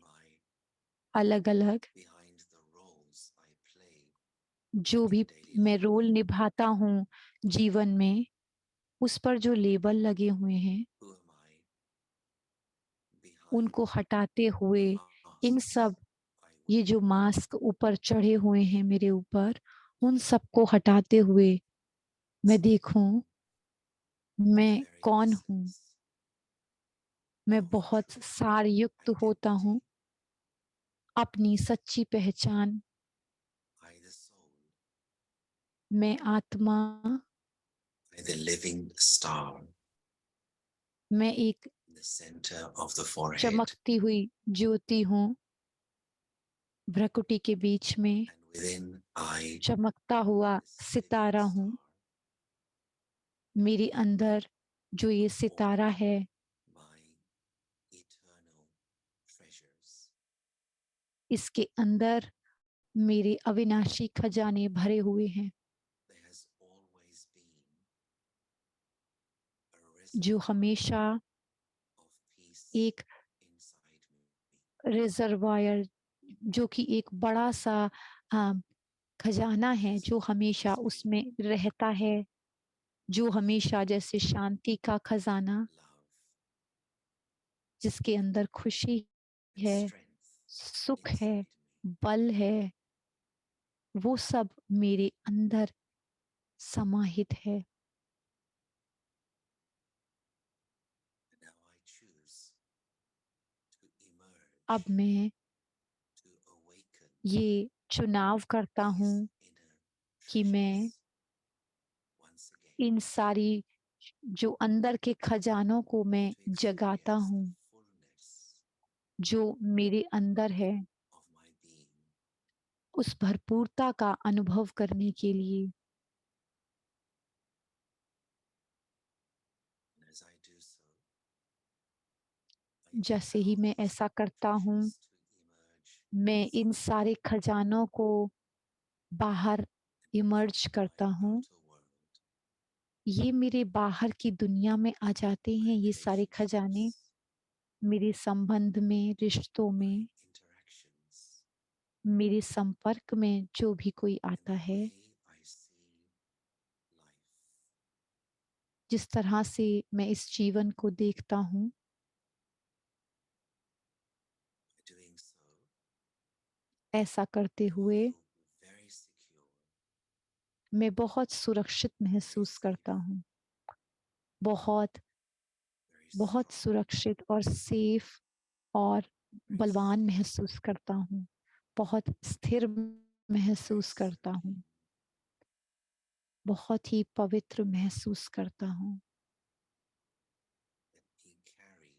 अलग-अलग, Behind the roles I play जो in भी daily मैं life, रोल निभाता हूँ जीवन में, उस पर जो लेबल लगे हुए हैं, who am I? Behind उनको हटाते हुए the इन masks सब I ये wear, जो मास्क ऊपर चढ़े हुए हैं मेरे ऊपर, उन सबको हटाते हुए मैं देखूं the मैं very कौन हूँ? essence मैं of बहुत true सारयुक्त होता identity. हूँ, अपनी सच्ची पहचान, I, the soul, मैं आत्मा, I, the living star मैं एक in the center of the forehead, चमकती हुई ज्योति हूँ, भ्रकुटी के बीच में and within I, चमकता हुआ this living सितारा हूँ। star, मेरे अंदर जो ये are all सितारा है, my eternal treasures. इसके अंदर मेरे अविनाशी खजाने भरे हुए हैं, There has always been a जो reservoir हमेशा of peace एक inside me. रिजर्वायर जो कि एक बड़ा-सा अ, खजाना There है, has जो हमेशा always been उसमें रहता है, जो हमेशा जैसे शांति का खजाना, love जिसके अंदर खुशी and है, strength सुख है, inside me. बल है, वो सब मेरे अंदर समाहित है। And now I choose to अब emerge, मैं to awaken ये चुनाव करता these हूँ inner कि मैं treasures once again, इन सारी जो अंदर के खजानों को मैं to जगाता experience the हूँ, fullness जो मेरे अंदर है, of my being. उस भरपूरता का अनुभव करने के लिए। And as I do so, I जैसे ही allow मैं these ऐसा करता हूँ, treasures to emerge मैं इन inside सारे खजानों को बाहर and इमर्ज become करता my हूँ। outer world, ये मेरे बाहर की दुनिया में आ जाते my हैं, ये सारे खजाने relationships, मेरे संबंध में, रिश्तों my में, interactions, मेरे संपर्क में जो भी कोई in आता the है, way I see life. जिस तरह से मैं इस जीवन को देखता हूँ, By doing so, ऐसा करते I हुए feel very secure, मैं बहुत सुरक्षित very महसूस safe, करता हूँ। बहुत, very बहुत strong, सुरक्षित और सेफ और very बलवान steady, महसूस करता हूँ। बहुत स्थिर very महसूस करता हूँ। serene. बहुत ही पवित्र महसूस करता हूँ। Let me carry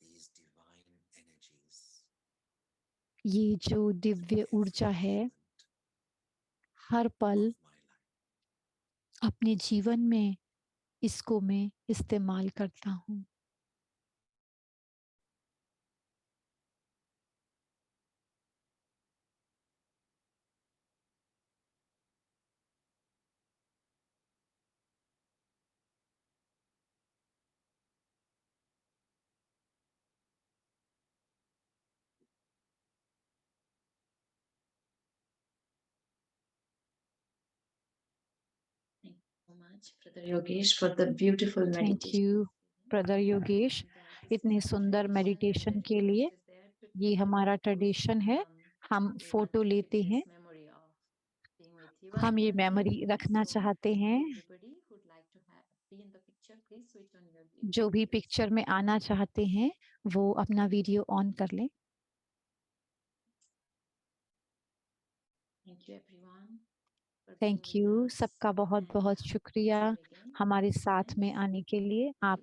these divine energies ये जो into दिव्य every ऊर्जा है, moment हर पल of my life. अपने जीवन में इसको मैं इस्तेमाल करता हूँ। much, Brother Yogesh, for the beautiful thank meditation. You brother Yogesh इतने सुंदर मेडिटेशन के लिए। ये हमारा ट्रेडिशन है, हम फोटो लेते हैं, हम ये मेमोरी रखना चाहते हैं। जो भी पिक्चर में आना चाहते हैं वो अपना वीडियो ऑन कर लें। थैंक यू सबका बहुत बहुत शुक्रिया हमारे साथ में आने के लिए। आप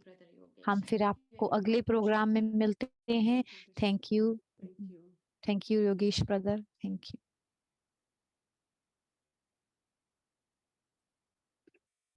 हम फिर आपको अगले प्रोग्राम में मिलते हैं। Thank you Thank you. Thank you Yogesh brother, thank you.